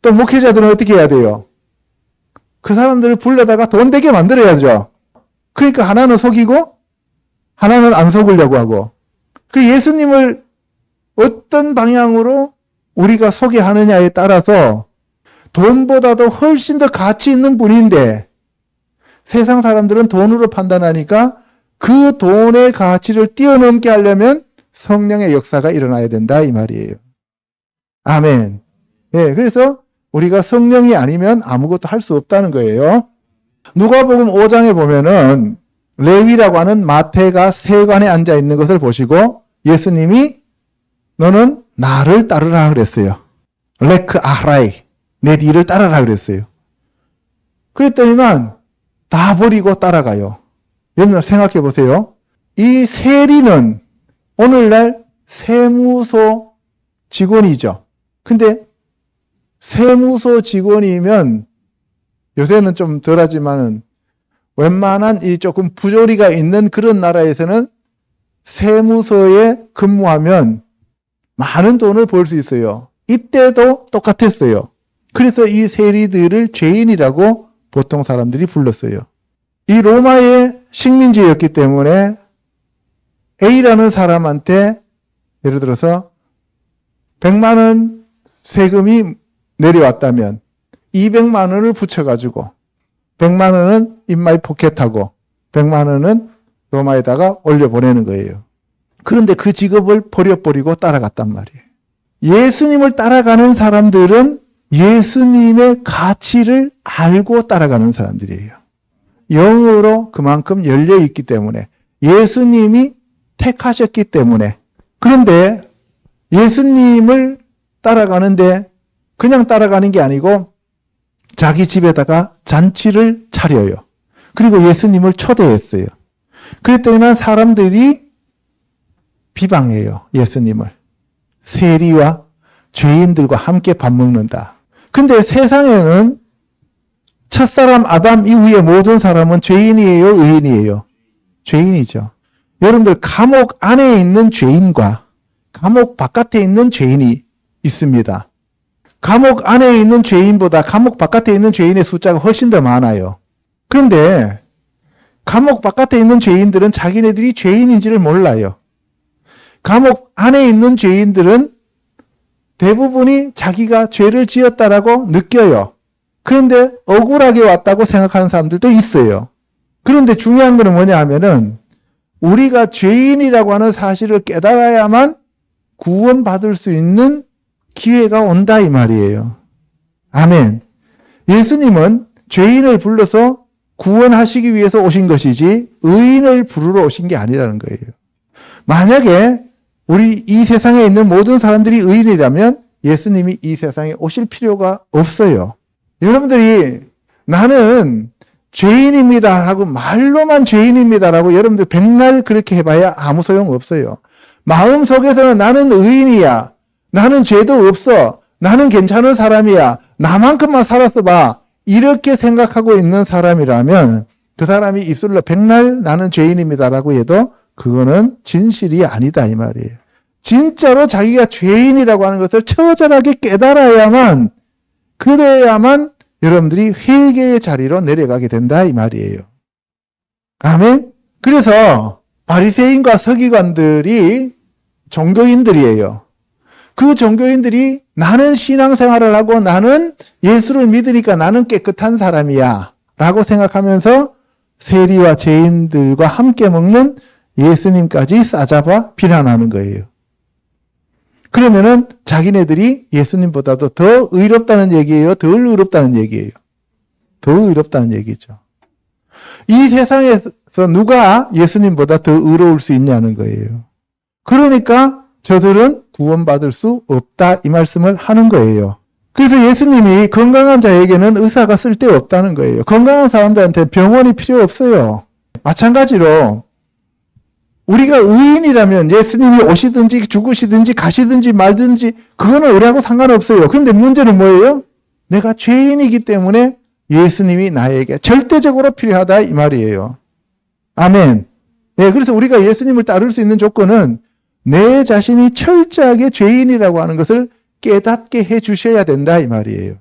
또 목회자들은 어떻게 해야 돼요? 그 사람들을 불러다가 돈 되게 만들어야죠. 그러니까 하나는 속이고 하나는 안 속으려고 하고 그 예수님을 어떤 방향으로 우리가 소개하느냐에 따라서 돈보다도 훨씬 더 가치 있는 분인데 세상 사람들은 돈으로 판단하니까 그 돈의 가치를 뛰어넘게 하려면 성령의 역사가 일어나야 된다 이 말이에요. 아멘. 그래서 우리가 성령이 아니면 아무것도 할 수 없다는 거예요. 누가복음 5장에 보면은 레위라고 하는 마태가 세관에 앉아 있는 것을 보시고 예수님이 너는 나를 따르라 그랬어요. 레크 아흐라이 내 뒤를 따라라 그랬어요. 그랬더니만 다 버리고 따라가요. 여러분 생각해 보세요. 이 세리는 오늘날 세무소 직원이죠. 근데 세무소 직원이면 요새는 좀 덜하지만은 웬만한 이 조금 부조리가 있는 그런 나라에서는 세무서에 근무하면 많은 돈을 벌 수 있어요. 이때도 똑같았어요. 그래서 이 세리들을 죄인이라고 보통 사람들이 불렀어요. 이 로마의 식민지였기 때문에 A라는 사람한테 예를 들어서 100만 원 세금이 내려왔다면 200만 원을 붙여가지고 100만 원은 인마이 포켓하고 100만 원은 로마에다가 올려보내는 거예요. 그런데 그 직업을 버려버리고 따라갔단 말이에요. 예수님을 따라가는 사람들은 예수님의 가치를 알고 따라가는 사람들이에요. 영으로 그만큼 열려있기 때문에 예수님이 택하셨기 때문에. 그런데 예수님을 따라가는데 그냥 따라가는 게 아니고 자기 집에다가 잔치를 차려요. 그리고 예수님을 초대했어요. 그랬더니 사람들이 비방해요. 예수님을. 세리와 죄인들과 함께 밥 먹는다. 근데 세상에는 첫사람 아담 이후의 모든 사람은 죄인이에요? 의인이에요? 죄인이죠. 여러분들 감옥 안에 있는 죄인과 감옥 바깥에 있는 죄인이 있습니다. 감옥 안에 있는 죄인보다 감옥 바깥에 있는 죄인의 숫자가 훨씬 더 많아요. 그런데 감옥 바깥에 있는 죄인들은 자기네들이 죄인인지를 몰라요. 감옥 안에 있는 죄인들은 대부분이 자기가 죄를 지었다라고 느껴요. 그런데 억울하게 왔다고 생각하는 사람들도 있어요. 그런데 중요한 것은 뭐냐 하면은 우리가 죄인이라고 하는 사실을 깨달아야만 구원받을 수 있는 기회가 온다 이 말이에요. 아멘. 예수님은 죄인을 불러서 구원하시기 위해서 오신 것이지 의인을 부르러 오신 게 아니라는 거예요. 만약에 우리 이 세상에 있는 모든 사람들이 의인이라면 예수님이 이 세상에 오실 필요가 없어요. 여러분들이 나는 죄인입니다 하고 말로만 죄인입니다라고 여러분들 백날 그렇게 해봐야 아무 소용 없어요. 마음속에서는 나는 의인이야. 나는 죄도 없어. 나는 괜찮은 사람이야. 나만큼만 살았어 봐. 이렇게 생각하고 있는 사람이라면 그 사람이 입술로 백날 나는 죄인입니다라고 해도 그거는 진실이 아니다 이 말이에요. 진짜로 자기가 죄인이라고 하는 것을 처절하게 깨달아야만 그래야만 여러분들이 회개의 자리로 내려가게 된다 이 말이에요. 아멘. 그래서 바리새인과 서기관들이 종교인들이에요. 그 종교인들이 나는 신앙생활을 하고 나는 예수를 믿으니까 나는 깨끗한 사람이야 라고 생각하면서 세리와 죄인들과 함께 먹는 예수님까지 싸잡아 비난하는 거예요. 그러면은 자기네들이 예수님보다도 더 의롭다는 얘기예요? 덜 의롭다는 얘기예요? 더 의롭다는 얘기죠. 이 세상에서 누가 예수님보다 더 의로울 수 있냐는 거예요. 그러니까 저들은 구원받을 수 없다 이 말씀을 하는 거예요. 그래서 예수님이 건강한 자에게는 의사가 쓸데없다는 거예요. 건강한 사람들한테 병원이 필요 없어요. 마찬가지로 우리가 의인이라면 예수님이 오시든지 죽으시든지 가시든지 말든지 그거는 우리하고 상관없어요. 그런데 문제는 뭐예요? 내가 죄인이기 때문에 예수님이 나에게 절대적으로 필요하다 이 말이에요. 아멘. 네, 그래서 우리가 예수님을 따를 수 있는 조건은 내 자신이 철저하게 죄인이라고 하는 것을 깨닫게 해 주셔야 된다 이 말이에요.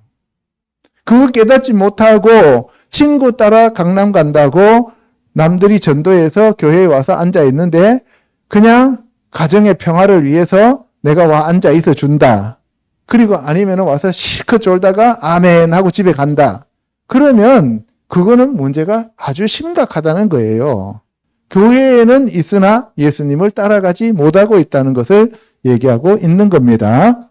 그거 깨닫지 못하고 친구 따라 강남 간다고 남들이 전도해서 교회에 와서 앉아 있는데 그냥 가정의 평화를 위해서 내가 와 앉아 있어 준다. 그리고 아니면 와서 실컷 졸다가 아멘 하고 집에 간다. 그러면 그거는 문제가 아주 심각하다는 거예요. 교회에는 있으나 예수님을 따라가지 못하고 있다는 것을 얘기하고 있는 겁니다.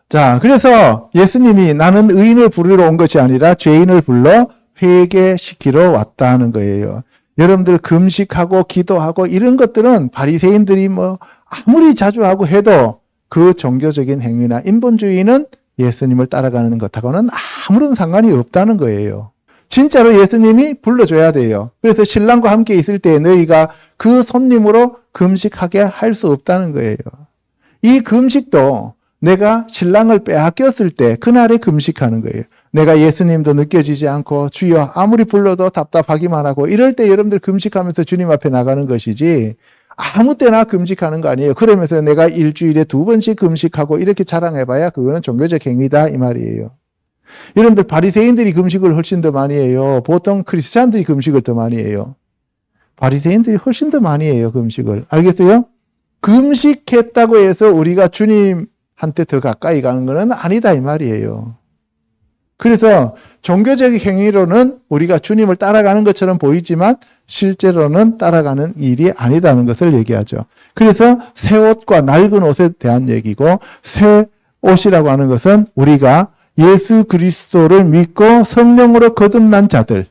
자, 그래서 예수님이 나는 의인을 부르러 온 것이 아니라 죄인을 불러 회개시키러 왔다는 거예요. 여러분들 금식하고 기도하고 이런 것들은 바리새인들이 뭐 아무리 자주 하고 해도 그 종교적인 행위나 인본주의는 예수님을 따라가는 것하고는 아무런 상관이 없다는 거예요. 진짜로 예수님이 불러줘야 돼요. 그래서 신랑과 함께 있을 때 너희가 그 손님으로 금식하게 할 수 없다는 거예요. 이 금식도 내가 신랑을 빼앗겼을 때 그날에 금식하는 거예요. 내가 예수님도 느껴지지 않고 주여 아무리 불러도 답답하기만 하고 이럴 때 여러분들 금식하면서 주님 앞에 나가는 것이지 아무 때나 금식하는 거 아니에요. 그러면서 내가 일주일에 2번씩 금식하고 이렇게 자랑해봐야 그거는 종교적 행위다 이 말이에요. 여러분들 바리새인들이 금식을 훨씬 더 많이 해요. 보통 크리스찬들이 금식을 더 많이 해요. 바리새인들이 훨씬 더 많이 해요, 금식을. 알겠어요? 금식했다고 해서 우리가 주님한테 더 가까이 가는 것은 아니다 이 말이에요. 그래서 종교적인 행위로는 우리가 주님을 따라가는 것처럼 보이지만 실제로는 따라가는 일이 아니다는 것을 얘기하죠. 그래서 새 옷과 낡은 옷에 대한 얘기고, 새 옷이라고 하는 것은 우리가 예수 그리스도를 믿고 성령으로 거듭난 자들,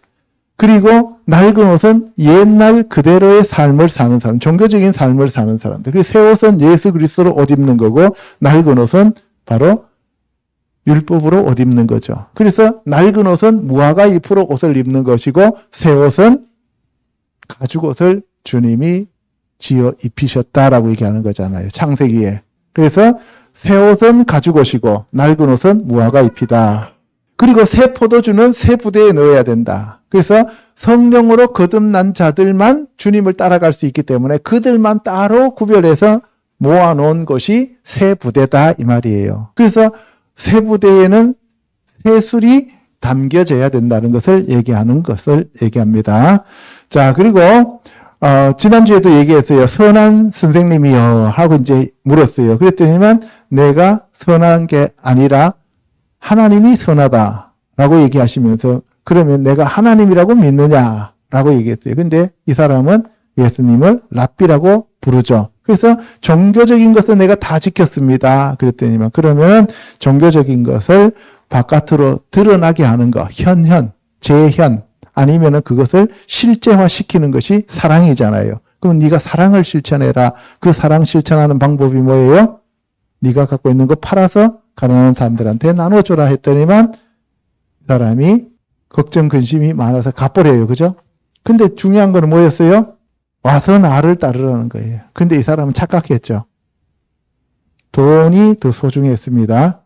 그리고 낡은 옷은 옛날 그대로의 삶을 사는 사람, 종교적인 삶을 사는 사람들. 그리고 새 옷은 예수 그리스도로 옷 입는 거고, 낡은 옷은 바로 율법으로 옷 입는 거죠. 그래서 낡은 옷은 무화과 잎으로 옷을 입는 것이고, 새 옷은 가죽 옷을 주님이 지어 입히셨다라고 얘기하는 거잖아요. 창세기에. 그래서 새 옷은 가죽 옷이고 낡은 옷은 무화과 잎이다. 그리고 새 포도주는 새 부대에 넣어야 된다. 그래서 성령으로 거듭난 자들만 주님을 따라갈 수 있기 때문에 그들만 따로 구별해서 모아놓은 것이 새 부대다 이 말이에요. 그래서 새 부대에는 새 술이 담겨져야 된다는 것을 얘기합니다. 자, 그리고 지난주에도 얘기했어요. 선한 선생님이요 하고 이제 물었어요. 그랬더니만 내가 선한 게 아니라 하나님이 선하다라고 얘기하시면서, 그러면 내가 하나님이라고 믿느냐라고 얘기했어요. 근데 이 사람은 예수님을 랍비라고 부르죠. 그래서 종교적인 것은 내가 다 지켰습니다. 그랬더니만, 그러면 종교적인 것을 바깥으로 드러나게 하는 거, 현현, 재현, 아니면은 그것을 실제화시키는 것이 사랑이잖아요. 그럼 네가 사랑을 실천해라. 그 사랑 실천하는 방법이 뭐예요? 네가 갖고 있는 거 팔아서 가난한 사람들한테 나눠줘라 했더니만 사람이 걱정 근심이 많아서 갚으래요. 그죠? 근데 중요한 건 뭐였어요? 와서 나를 따르라는 거예요. 근데 이 사람은 착각했죠. 돈이 더 소중했습니다.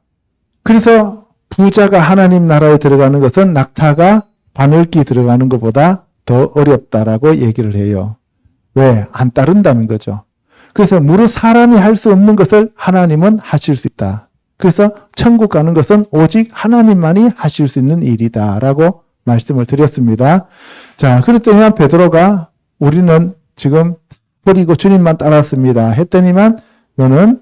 그래서 부자가 하나님 나라에 들어가는 것은 낙타가 바늘기 들어가는 것보다 더 어렵다라고 얘기를 해요. 왜? 안 따른다는 거죠. 그래서 무릇 사람이 할 수 없는 것을 하나님은 하실 수 있다. 그래서 천국 가는 것은 오직 하나님만이 하실 수 있는 일이다라고 말씀을 드렸습니다. 자, 그랬더니만 베드로가 우리는 지금 버리고 주님만 따랐습니다 했더니만 너는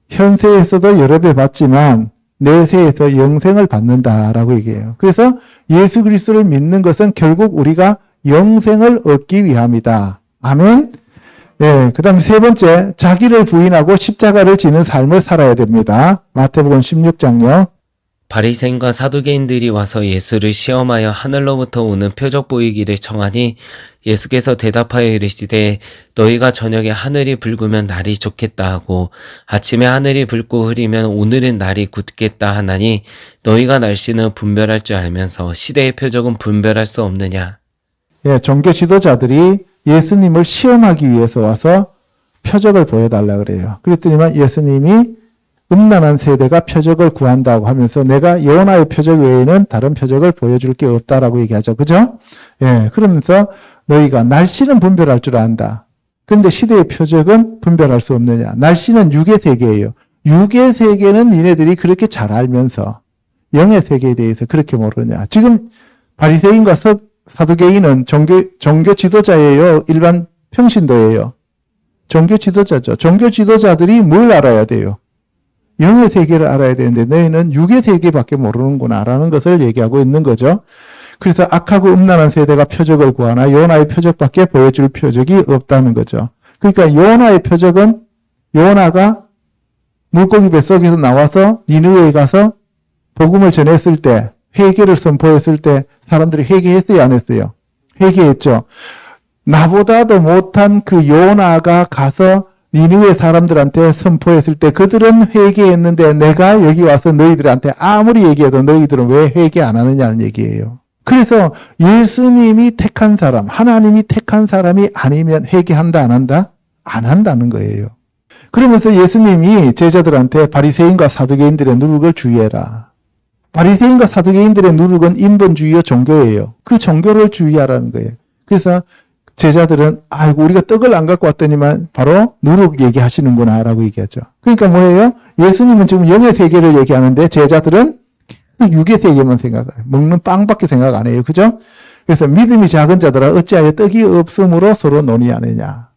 현세에서도 여러 배 받지만 내세에서 영생을 받는다라고 얘기해요. 그래서 예수 그리스도를 믿는 것은 결국 우리가 영생을 얻기 위함이다. 아멘. 네, 그 다음에 세 번째, 자기를 부인하고 십자가를 지는 삶을 살아야 됩니다. 마태복음 16장요. 바리새인과 사두개인들이 와서 예수를 시험하여 하늘로부터 오는 표적 보이기를 청하니 예수께서 대답하여 이르시되 너희가 저녁에 하늘이 붉으면 날이 좋겠다 하고 아침에 하늘이 붉고 흐리면 오늘은 날이 굳겠다 하나니 너희가 날씨는 분별할 줄 알면서 시대의 표적은 분별할 수 없느냐. 예, 종교 지도자들이 예수님을 시험하기 위해서 와서 표적을 보여달라 그래요. 그랬더니만 예수님이 음란한 세대가 표적을 구한다고 하면서 내가 요나의 표적 외에는 다른 표적을 보여줄 게 없다라고 얘기하죠. 그죠? 예, 그러면서 너희가 날씨는 분별할 줄 안다. 그런데 시대의 표적은 분별할 수 없느냐. 날씨는 육의 세계예요. 육의 세계는 니네들이 그렇게 잘 알면서 영의 세계에 대해서 그렇게 모르냐. 지금 바리새인과 사두개인은 종교 지도자예요. 일반 평신도예요. 종교 지도자죠. 종교 지도자들이 뭘 알아야 돼요? 영의 세계를 알아야 되는데 너희는 육의 세계밖에 모르는구나라는 것을 얘기하고 있는 거죠. 그래서 악하고 음란한 세대가 표적을 구하나 요나의 표적밖에 보여줄 표적이 없다는 거죠. 그러니까 요나의 표적은 요나가 물고기 뱃속에서 나와서 니느웨에 가서 복음을 전했을 때, 회개를 선포했을 때 사람들이 회개했어요, 안 했어요? 회개했죠. 나보다도 못한 그 요나가 가서 니느웨 사람들한테 선포했을 때 그들은 회개했는데 내가 여기 와서 너희들한테 아무리 얘기해도 너희들은 왜 회개 안 하느냐는 얘기예요. 그래서 예수님이 택한 사람, 하나님이 택한 사람이 아니면 회개한다 안 한다? 안 한다는 거예요. 그러면서 예수님이 제자들한테 바리새인과 사두개인들의 누룩을 주의해라. 바리새인과 사두개인들의 누룩은 인본주의와 종교예요. 그 종교를 주의하라는 거예요. 그래서 제자들은 아이고 우리가 떡을 안 갖고 왔더니만 바로 누룩 얘기하시는구나 라고 얘기하죠. 그러니까 뭐예요? 예수님은 지금 영의 세계를 얘기하는데 제자들은 육의 세계만 생각해요. 먹는 빵밖에 생각 안 해요. 그죠? 그래서 믿음이 작은 자들아 어찌하여 떡이 없음으로 서로 논의하느냐.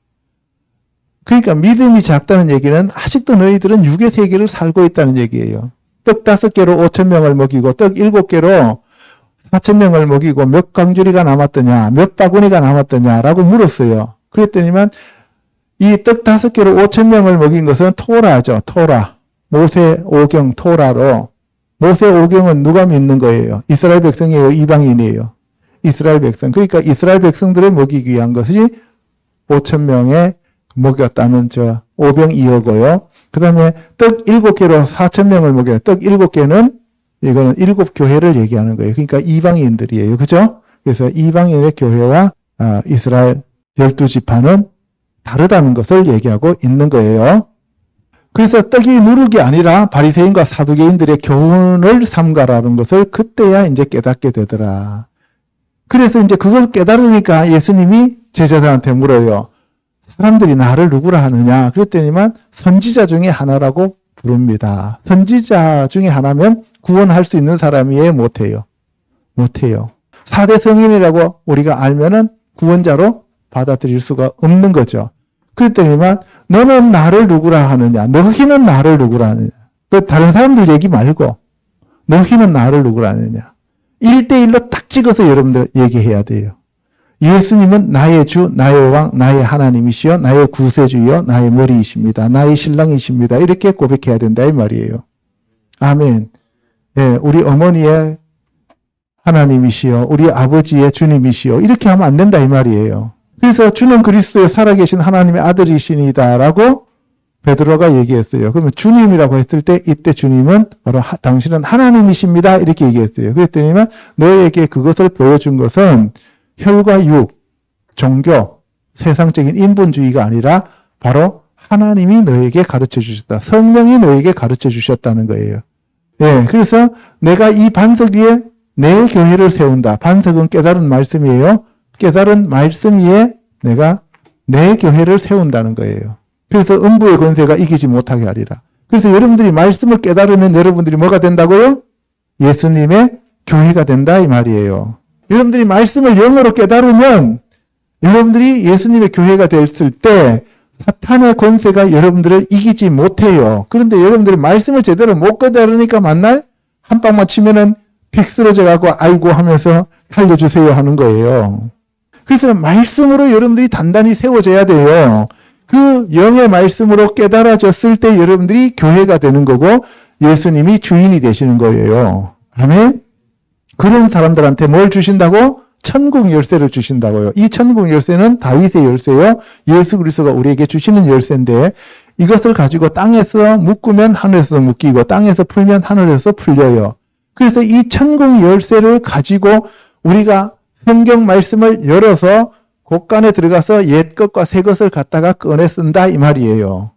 그러니까 믿음이 작다는 얘기는 아직도 너희들은 육의 세계를 살고 있다는 얘기예요. 떡 5개로 5,000명을 먹이고 떡 7개로 4,000명을 먹이고 몇 강주리가 남았더냐, 몇 바구니가 남았더냐라고 물었어요. 그랬더니만 이 떡 5개로 5,000명을 먹인 것은 토라죠. 토라. 모세 오경 토라로. 모세 오경은 누가 믿는 거예요? 이스라엘 백성이에요? 이방인이에요? 이스라엘 백성. 그러니까 이스라엘 백성들을 먹이기 위한 것이 5,000명에 먹였다는 저 오병이어고요. 그 다음에 떡 7개로 4,000명을 먹여요. 떡 7개는 이거는 7교회를 얘기하는 거예요. 그러니까 이방인들이에요. 그죠? 그래서 이방인의 교회와 이스라엘 12지파는 다르다는 것을 얘기하고 있는 거예요. 그래서 떡이 누룩이 아니라 바리새인과 사두개인들의 교훈을 삼가라는 것을 그때야 이제 깨닫게 되더라. 그래서 이제 그걸 깨달으니까 예수님이 제자들한테 물어요. 사람들이 나를 누구라 하느냐? 그랬더니만 선지자 중에 하나라고 부릅니다. 선지자 중에 하나면 구원할 수 있는 사람이에요? 못해요? 못해요. 4대 성인이라고 우리가 알면은 구원자로 받아들일 수가 없는 거죠. 그랬더니만 너는 나를 누구라 하느냐? 너희는 나를 누구라 하느냐? 다른 사람들 얘기 말고 너희는 나를 누구라 하느냐? 1대1로 딱 찍어서 여러분들 얘기해야 돼요. 예수님은 나의 주, 나의 왕, 나의 하나님이시여, 나의 구세주여, 나의 머리이십니다. 나의 신랑이십니다. 이렇게 고백해야 된다 이 말이에요. 아멘. 예, 우리 어머니의 하나님이시여, 우리 아버지의 주님이시여 이렇게 하면 안 된다 이 말이에요. 그래서 주는 그리스도의 살아계신 하나님의 아들이시니다라고 베드로가 얘기했어요. 그러면 주님이라고 했을 때 이때 주님은 바로 당신은 하나님이십니다 이렇게 얘기했어요. 그랬더니만 너에게 그것을 보여준 것은 혈과 육, 종교, 세상적인 인본주의가 아니라 바로 하나님이 너에게 가르쳐 주셨다. 성령이 너에게 가르쳐 주셨다는 거예요. 예, 그래서 내가 이 반석 위에 내 교회를 세운다. 반석은 깨달은 말씀이에요. 깨달은 말씀 위에 내가 내 교회를 세운다는 거예요. 그래서 음부의 권세가 이기지 못하게 하리라. 그래서 여러분들이 말씀을 깨달으면 여러분들이 뭐가 된다고요? 예수님의 교회가 된다 이 말이에요. 여러분들이 말씀을 영어로 깨달으면 여러분들이 예수님의 교회가 됐을 때 사탄의 권세가 여러분들을 이기지 못해요. 그런데 여러분들이 말씀을 제대로 못 깨달으니까 만날 한 방만 치면은 픽 쓰러져 가고 아이고 하면서 살려주세요 하는 거예요. 그래서 말씀으로 여러분들이 단단히 세워져야 돼요. 그 영의 말씀으로 깨달아졌을 때 여러분들이 교회가 되는 거고 예수님이 주인이 되시는 거예요. 아멘. 그런 사람들한테 뭘 주신다고? 천국 열쇠를 주신다고요. 이 천국 열쇠는 다윗의 열쇠요. 예수 그리스도가 우리에게 주시는 열쇠인데 이것을 가지고 땅에서 묶으면 하늘에서 묶이고 땅에서 풀면 하늘에서 풀려요. 그래서 이 천국 열쇠를 가지고 우리가 성경 말씀을 열어서 곳간에 들어가서 옛 것과 새 것을 갖다가 꺼내 쓴다 이 말이에요.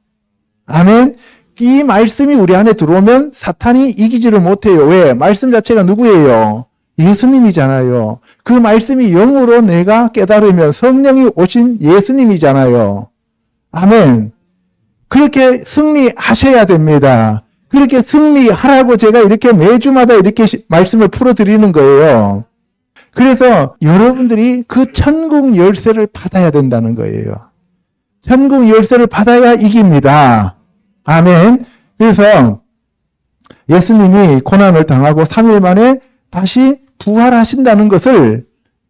아멘. 이 말씀이 우리 안에 들어오면 사탄이 이기지를 못해요. 왜? 말씀 자체가 누구예요? 예수님이잖아요. 그 말씀이 영으로 내가 깨달으면 성령이 오신 예수님이잖아요. 아멘. 그렇게 승리하셔야 됩니다. 그렇게 승리하라고 제가 이렇게 매주마다 이렇게 말씀을 풀어드리는 거예요. 그래서 여러분들이 그 천국 열쇠를 받아야 된다는 거예요. 천국 열쇠를 받아야 이깁니다. 아멘. 그래서 예수님이 고난을 당하고 3일 만에 다시 부활하신다는 것을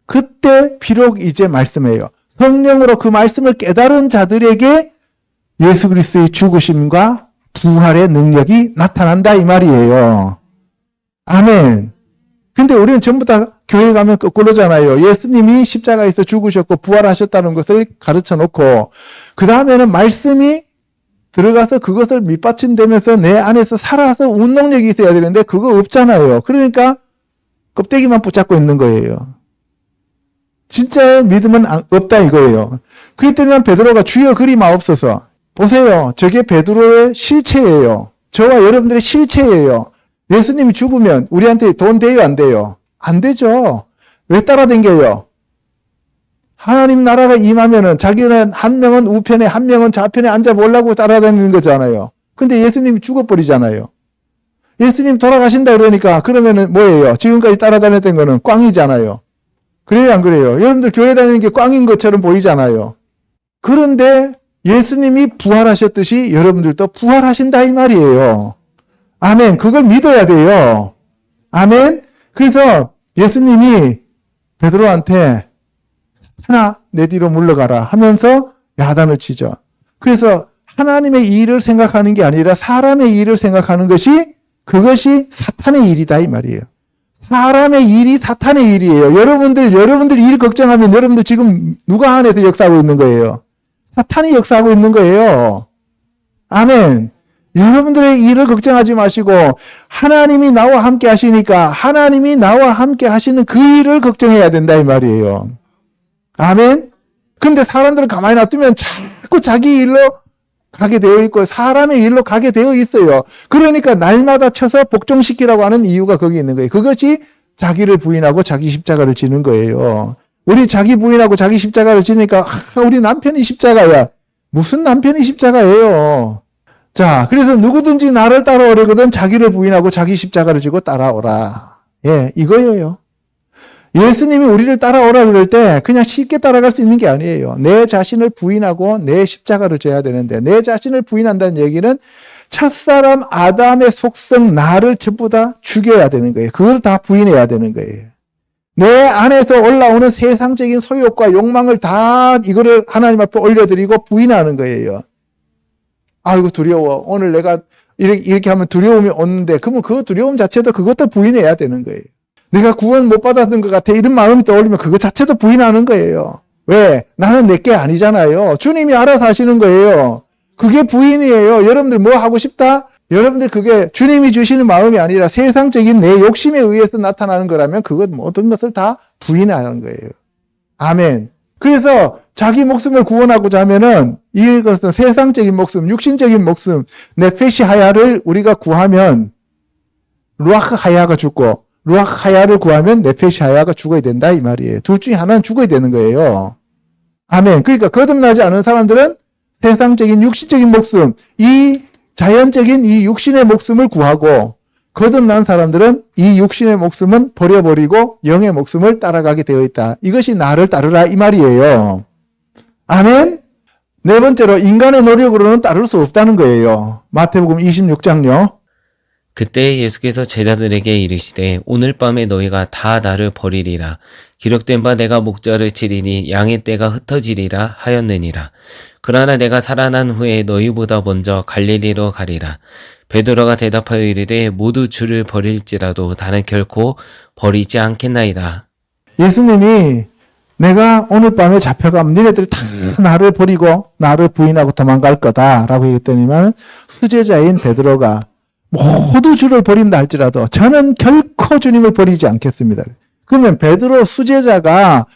그때 비록 이제 말씀해요. 성령으로 그 말씀을 깨달은 자들에게 예수 그리스도의 죽으심과 부활의 능력이 나타난다 이 말이에요. 아멘. 근데 우리는 전부 다 교회 가면 거꾸로잖아요. 예수님이 십자가에서 죽으셨고 부활하셨다는 것을 가르쳐 놓고 그 다음에는 말씀이 들어가서 그것을 밑받침되면서 내 안에서 살아서 운동력이 있어야 되는데 그거 없잖아요. 그러니까 껍데기만 붙잡고 있는 거예요. 진짜 믿음은 없다 이거예요. 그랬더니 베드로가 주여 그리 마옵소서. 보세요. 저게 베드로의 실체예요. 저와 여러분들의 실체예요. 예수님이 죽으면 우리한테 돈 돼요 안 돼요? 안 되죠. 왜 따라다녀요? 하나님 나라가 임하면은 자기는 한 명은 우편에 한 명은 좌편에 앉아보려고 따라다니는 거잖아요. 근데 예수님이 죽어버리잖아요. 예수님 돌아가신다 그러니까 그러면은 뭐예요? 지금까지 따라다녔던 거는 꽝이잖아요. 그래요, 안 그래요? 여러분들 교회 다니는 게 꽝인 것처럼 보이잖아요. 그런데 예수님이 부활하셨듯이 여러분들도 부활하신다 이 말이에요. 아멘. 그걸 믿어야 돼요. 아멘. 그래서 예수님이 베드로한테 하나 내 뒤로 물러가라 하면서 야단을 치죠. 그래서 하나님의 일을 생각하는 게 아니라 사람의 일을 생각하는 것이 그것이 사탄의 일이다 이 말이에요. 사람의 일이 사탄의 일이에요. 여러분들 일 걱정하면 여러분들 지금 누가 안에서 역사하고 있는 거예요? 사탄이 역사하고 있는 거예요. 아멘. 여러분들의 일을 걱정하지 마시고 하나님이 나와 함께 하시니까 하나님이 나와 함께 하시는 그 일을 걱정해야 된다 이 말이에요. 아멘. 근데 사람들은 가만히 놔두면 자꾸 자기 일로 가게 되어 있고 사람의 일로 가게 되어 있어요. 그러니까 날마다 쳐서 복종시키라고 하는 이유가 거기 있는 거예요. 그것이 자기를 부인하고 자기 십자가를 지는 거예요. 우리 자기 부인하고 자기 십자가를 지니까 우리 남편이 십자가야. 무슨 남편이 십자가예요. 자, 그래서 누구든지 나를 따라오려거든 자기를 부인하고 자기 십자가를 지고 따라오라. 예, 이거예요. 예수님이 우리를 따라오라 그럴 때 그냥 쉽게 따라갈 수 있는 게 아니에요. 내 자신을 부인하고 내 십자가를 져야 되는데 내 자신을 부인한다는 얘기는 첫사람 아담의 속성 나를 전부 다 죽여야 되는 거예요. 그걸 다 부인해야 되는 거예요. 내 안에서 올라오는 세상적인 소욕과 욕망을 다 이거를 하나님 앞에 올려드리고 부인하는 거예요. 아이고 두려워. 오늘 내가 이렇게 하면 두려움이 오는데 그러면 그 두려움 자체도 그것도 부인해야 되는 거예요. 내가 구원 못 받았던 것 같아. 이런 마음이 떠올리면 그거 자체도 부인하는 거예요. 왜? 나는 내게 아니잖아요. 주님이 알아서 하시는 거예요. 그게 부인이에요. 여러분들 뭐 하고 싶다? 여러분들 그게 주님이 주시는 마음이 아니라 세상적인 내 욕심에 의해서 나타나는 거라면 그것 모든 것을 다 부인하는 거예요. 아멘. 그래서 자기 목숨을 구원하고자 하면은 이것은 세상적인 목숨, 육신적인 목숨, 네페시 하야를 우리가 구하면 루아크 하야가 죽고 루아크 하야를 구하면 네페시 하야가 죽어야 된다 이 말이에요. 둘 중에 하나는 죽어야 되는 거예요. 아멘. 그러니까 거듭나지 않은 사람들은 세상적인 육신적인 목숨, 이 자연적인 이 육신의 목숨을 구하고 거듭난 사람들은 이 육신의 목숨은 버려버리고 영의 목숨을 따라가게 되어 있다. 이것이 나를 따르라 이 말이에요. 아멘. 네 번째로 인간의 노력으로는 따를 수 없다는 거예요. 마태복음 26장요. 그때 예수께서 제자들에게 이르시되 오늘 밤에 너희가 다 나를 버리리라. 기록된 바 내가 목자를 치리니 양의 떼가 흩어지리라 하였느니라. 그러나 내가 살아난 후에 너희보다 먼저 갈릴리로 가리라. 베드로가 대답하여 이르되 모두 주를 버릴지라도 나는 결코 버리지 않겠나이다. 예수님이 내가 오늘 밤에 잡혀가면 니네들 다 나를 버리고 나를 부인하고 도망갈 거다라고 얘기했더니만 수제자인 베드로가 모두 주를 버린다 할지라도 저는 결코 주님을 버리지 않겠습니다. 그러면 베드로 수제자가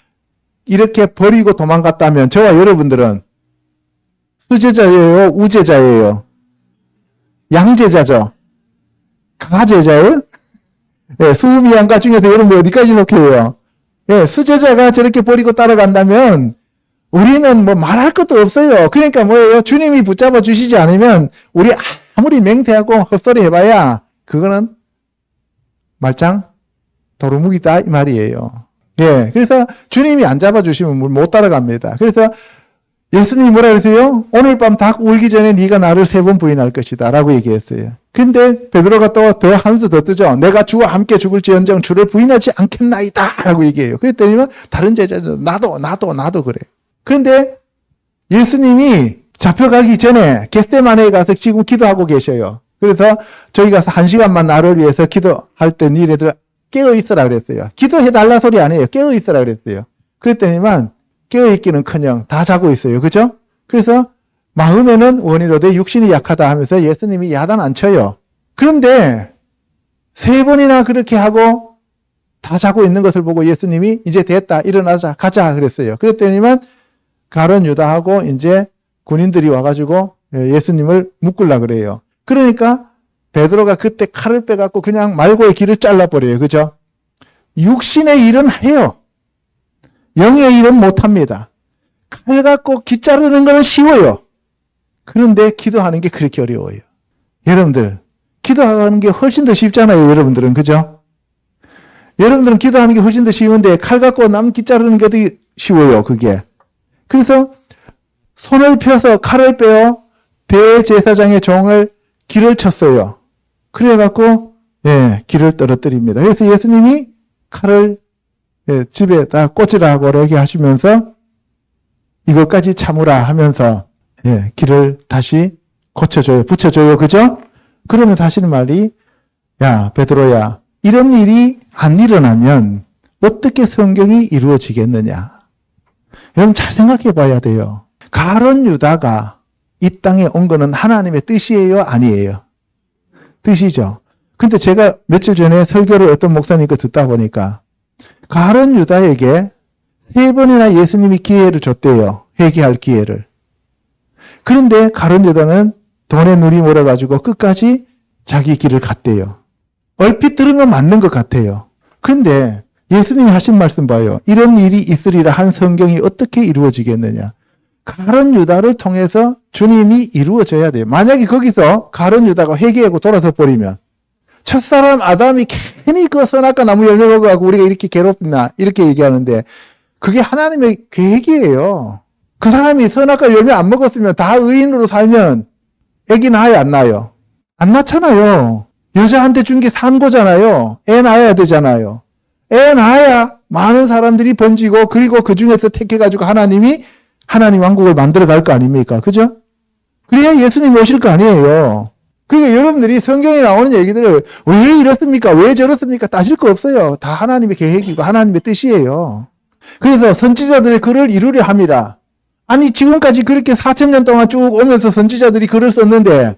이렇게 버리고 도망갔다면 저와 여러분들은 수제자예요? 우제자예요? 양제자죠? 가제자예요? 네, 수음이 양가 중에서 여러분들 어디까지 속해요? 네, 수제자가 저렇게 버리고 따라간다면 우리는 뭐 말할 것도 없어요. 그러니까 뭐예요? 주님이 붙잡아 주시지 않으면 우리 아무리 맹세하고 헛소리 해봐야 그거는 말짱 도루묵이다 이 말이에요. 예, 그래서 주님이 안 잡아주시면 못 따라갑니다. 그래서 예수님이 뭐라 그랬어요? 오늘 밤 닭 울기 전에 네가 나를 3번 부인할 것이다 라고 얘기했어요. 근데 베드로가 또 더 한 수 더 뜨죠. 내가 주와 함께 죽을지언정 주를 부인하지 않겠나이다 라고 얘기해요. 그랬더니 다른 제자들 나도 그래. 그런데 예수님이 잡혀가기 전에 겟세마네에 가서 지금 기도하고 계셔요. 그래서 저희 가서 1시간만 나를 위해서 기도할 때 니네들 깨어 있으라 그랬어요. 기도해달라 소리 아니에요. 깨어 있으라 그랬어요. 그랬더니만 깨어있기는커녕 다 자고 있어요. 그죠? 그래서 마음에는 원이로되 육신이 약하다 하면서 예수님이 야단 안 쳐요. 그런데 3번이나 그렇게 하고 다 자고 있는 것을 보고 예수님이 이제 됐다 일어나자 가자 그랬어요. 그랬더니만 가룟 유다하고 이제 군인들이 와가지고 예수님을 묶으려고 그래요. 그러니까 베드로가 그때 칼을 빼갖고 그냥 말고의 길을 잘라버려요. 그죠? 육신의 일은 해요. 영의 일은 못합니다. 칼 갖고 기 자르는 건 쉬워요. 그런데 기도하는 게 그렇게 어려워요. 여러분들 기도하는 게 훨씬 더 쉽잖아요, 여러분들은. 그죠? 여러분들은 기도하는 게 훨씬 더 쉬운데 칼 갖고 남 기 자르는 게 어떻게 쉬워요, 그게. 그래서 손을 펴서 칼을 빼어 대제사장의 종을 길을 쳤어요. 그래갖고 길을 떨어뜨립니다. 그래서 예수님이 칼을 집에다 꽂으라고 이렇게 하시면서 이것까지 참으라 하면서 길을 다시 고쳐줘요. 붙여줘요. 그죠? 그러면서 하시는 말이 야 베드로야 이런 일이 안 일어나면 어떻게 성경이 이루어지겠느냐. 여러분 잘 생각해 봐야 돼요. 가룟 유다가 이 땅에 온 거는 하나님의 뜻이에요? 아니에요? 뜻이죠. 근데 제가 며칠 전에 설교를 어떤 목사님 거 듣다 보니까 가룟 유다에게 3번이나 예수님이 기회를 줬대요. 회개할 기회를. 그런데 가룟 유다는 돈에 눈이 멀어가지고 끝까지 자기 길을 갔대요. 얼핏 들은 건 맞는 것 같아요. 그런데 예수님이 하신 말씀 봐요. 이런 일이 있으리라 한 성경이 어떻게 이루어지겠느냐. 가룟 유다를 통해서 주님이 이루어져야 돼요. 만약에 거기서 가룟 유다가 회개하고 돌아서 버리면 첫사람 아담이 괜히 그 선악과 나무 열매 먹어가지고 우리가 이렇게 괴롭나 이렇게 얘기하는데 그게 하나님의 계획이에요. 그 사람이 선악과 열매 안 먹었으면 다 의인으로 살면 애기 낳아요, 안 낳아요? 안 낳잖아요. 여자한테 준 게 산 거잖아요. 애 낳아야 되잖아요. 애 낳아야 많은 사람들이 번지고 그리고 그 중에서 택해가지고 하나님이 하나님 왕국을 만들어 갈 거 아닙니까? 그죠? 그래야 예수님 오실 거 아니에요. 그러니까 여러분들이 성경에 나오는 얘기들을 왜 이렇습니까? 왜 저렇습니까? 따질 거 없어요. 다 하나님의 계획이고 하나님의 뜻이에요. 그래서 선지자들의 글을 이루려 함이라. 아니 지금까지 그렇게 4,000년 동안 쭉 오면서 선지자들이 글을 썼는데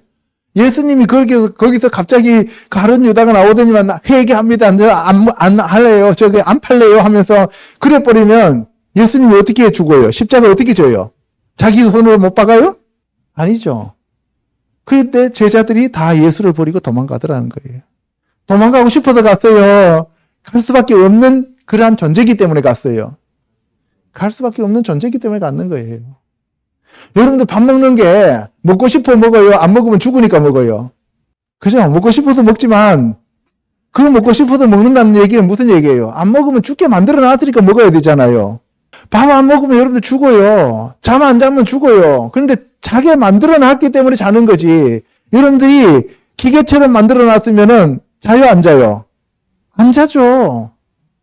예수님이 거기서 갑자기 가룟 유다가 나오더니만 회개합니다. 안 할래요. 저기 안 팔래요 하면서 그래 버리면 예수님이 어떻게 죽어요? 십자가 어떻게 져요? 자기 손으로 못 박아요? 아니죠. 그런데 제자들이 다 예수를 버리고 도망가더라는 거예요. 도망가고 싶어서 갔어요. 갈 수밖에 없는 그러한 존재이기 때문에 갔어요. 갈 수밖에 없는 존재이기 때문에 갔는 거예요. 여러분들 밥 먹는 게 먹고 싶어 먹어요? 안 먹으면 죽으니까 먹어요? 그죠? 먹고 싶어서 먹지만 그거 먹고 싶어서 먹는다는 얘기는 무슨 얘기예요? 안 먹으면 죽게 만들어 놨으니까 먹어야 되잖아요. 밥 안 먹으면 여러분들 죽어요. 잠 안 자면 죽어요. 그런데 자기가 만들어 놨기 때문에 자는 거지. 여러분들이 기계처럼 만들어 놨으면은 자요, 안 자요? 안 자죠.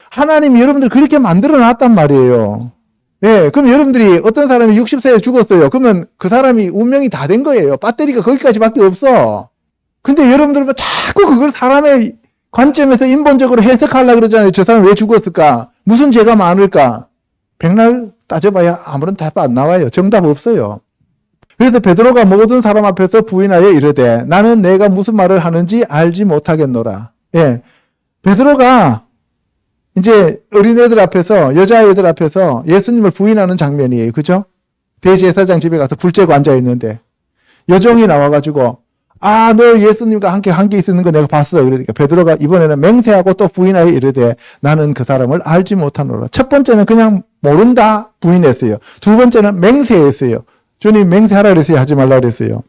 하나님이 여러분들 그렇게 만들어 놨단 말이에요. 그럼 여러분들이 어떤 사람이 60세에 죽었어요. 그러면 그 사람이 운명이 다 된 거예요. 배터리가 거기까지밖에 없어. 근데 여러분들은 자꾸 그걸 사람의 관점에서 인본적으로 해석하려고 그러잖아요. 저 사람 왜 죽었을까? 무슨 죄가 많을까? 백날 따져봐야 아무런 답 안 나와요. 정답 없어요. 그래서 베드로가 모든 사람 앞에서 부인하여 이르되 나는 내가 무슨 말을 하는지 알지 못하겠노라. 베드로가 이제 어린애들 앞에서 여자애들 앞에서 예수님을 부인하는 장면이에요. 그죠? 대제사장 집에 가서 불 쬐고 앉아있는데 여종이 나와가지고 너 예수님과 함께 있는 거 내가 봤어. 그러니까 베드로가 이번에는 맹세하고 또 부인하여 이르되 나는 그 사람을 알지 못하노라. 첫 번째는 그냥 모른다 부인했어요. 두 번째는 맹세했어요. 주님 맹세하라 그랬어요? 하지 말라 그랬어요?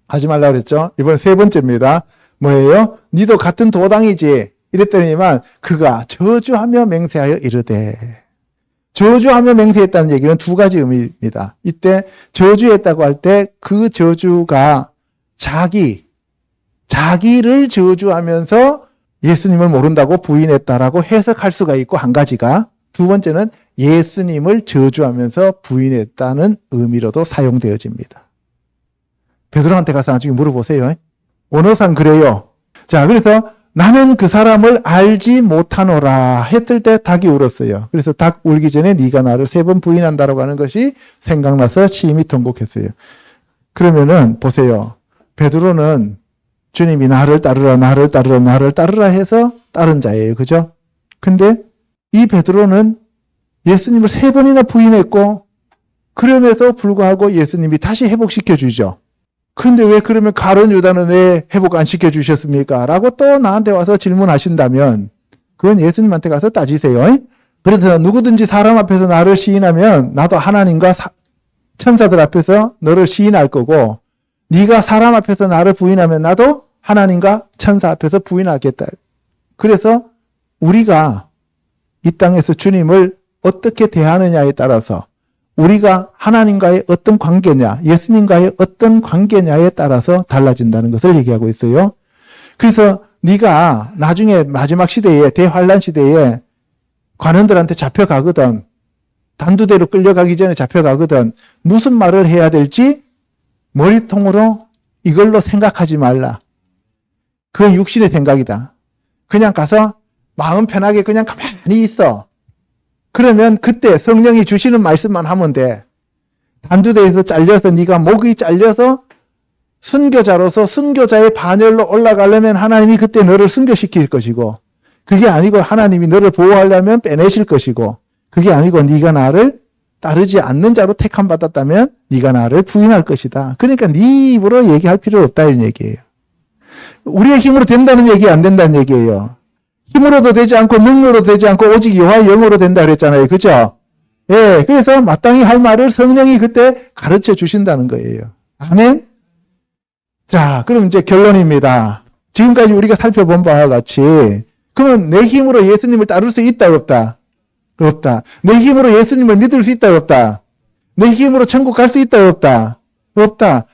하지 말라 그랬죠? 이번엔 세 번째입니다. 뭐예요? 니도 같은 도당이지. 이랬더니만 그가 저주하며 맹세하여 이르되. 저주하며 맹세했다는 얘기는 두 가지 의미입니다. 이때 저주했다고 할 때 그 저주가 자기를 저주하면서 예수님을 모른다고 부인했다라고 해석할 수가 있고 한 가지가 두 번째는 예수님을 저주하면서 부인했다는 의미로도 사용되어집니다. 베드로한테 가서 나중에 물어보세요. 원어상 그래요. 자, 그래서 나는 그 사람을 알지 못하노라 했을 때 닭이 울었어요. 그래서 닭 울기 전에 네가 나를 3번 부인한다라고 하는 것이 생각나서 심히 통곡했어요. 그러면은 보세요. 베드로는 주님이 나를 따르라 해서 따른 자예요. 그죠? 근데 이 베드로는 예수님을 3번이나 부인했고 그럼에도 불구하고 예수님이 다시 회복시켜 주죠. 그런데 왜 그러면 가룟 유다는 왜 회복 안 시켜 주셨습니까? 라고 또 나한테 와서 질문하신다면 그건 예수님한테 가서 따지세요. 그래서 누구든지 사람 앞에서 나를 시인하면 나도 하나님과 천사들 앞에서 너를 시인할 거고 네가 사람 앞에서 나를 부인하면 나도 하나님과 천사 앞에서 부인하겠다. 그래서 우리가 이 땅에서 주님을 어떻게 대하느냐에 따라서 우리가 하나님과의 어떤 관계냐, 예수님과의 어떤 관계냐에 따라서 달라진다는 것을 얘기하고 있어요. 그래서 네가 나중에 마지막 시대에, 대환란 시대에 관원들한테 잡혀가거든, 단두대로 끌려가기 전에 잡혀가거든, 무슨 말을 해야 될지 머리통으로 이걸로 생각하지 말라. 그건 육신의 생각이다. 그냥 가서 마음 편하게 그냥 가만히 있어. 그러면 그때 성령이 주시는 말씀만 하면 돼. 단두대에서 잘려서 네가 목이 잘려서 순교자로서 순교자의 반열로 올라가려면 하나님이 그때 너를 순교시킬 것이고, 그게 아니고 하나님이 너를 보호하려면 빼내실 것이고, 그게 아니고 네가 나를 따르지 않는 자로 택함 받았다면 네가 나를 부인할 것이다. 그러니까 네 입으로 얘기할 필요 없다 이런 얘기예요. 우리의 힘으로 된다는 얘기 안 된다는 얘기예요. 힘으로도 되지 않고 능력으로 되지 않고 오직 여호와의 영으로 된다 그랬잖아요. 그죠? 예, 그래서 마땅히 할 말을 성령이 그때 가르쳐 주신다는 거예요. 아멘? 자, 그럼 이제 결론입니다. 지금까지 우리가 살펴본 바와 같이, 그러면 내 힘으로 예수님을 따를 수 있다, 없다? 없다. 내 힘으로 예수님을 믿을 수 있다, 없다? 내 힘으로 천국 갈 수 있다, 없다? 없다.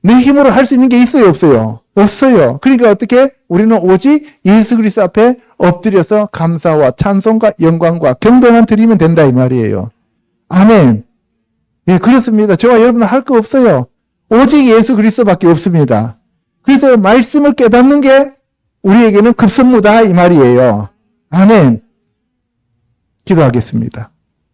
내 힘으로 할 수 있는 게 있어요, 없어요? 없어요. 그러니까 어떻게? 우리는 오직 예수 그리스도 앞에 엎드려서 감사와 찬송과 영광과 경배만 드리면 된다 이 말이에요. 아멘. 예, 그렇습니다. 저와 여러분은 할 거 없어요. 오직 예수 그리스도밖에 없습니다. 그래서 말씀을 깨닫는 게 우리에게는 급선무다 이 말이에요. 아멘. 기도하겠습니다.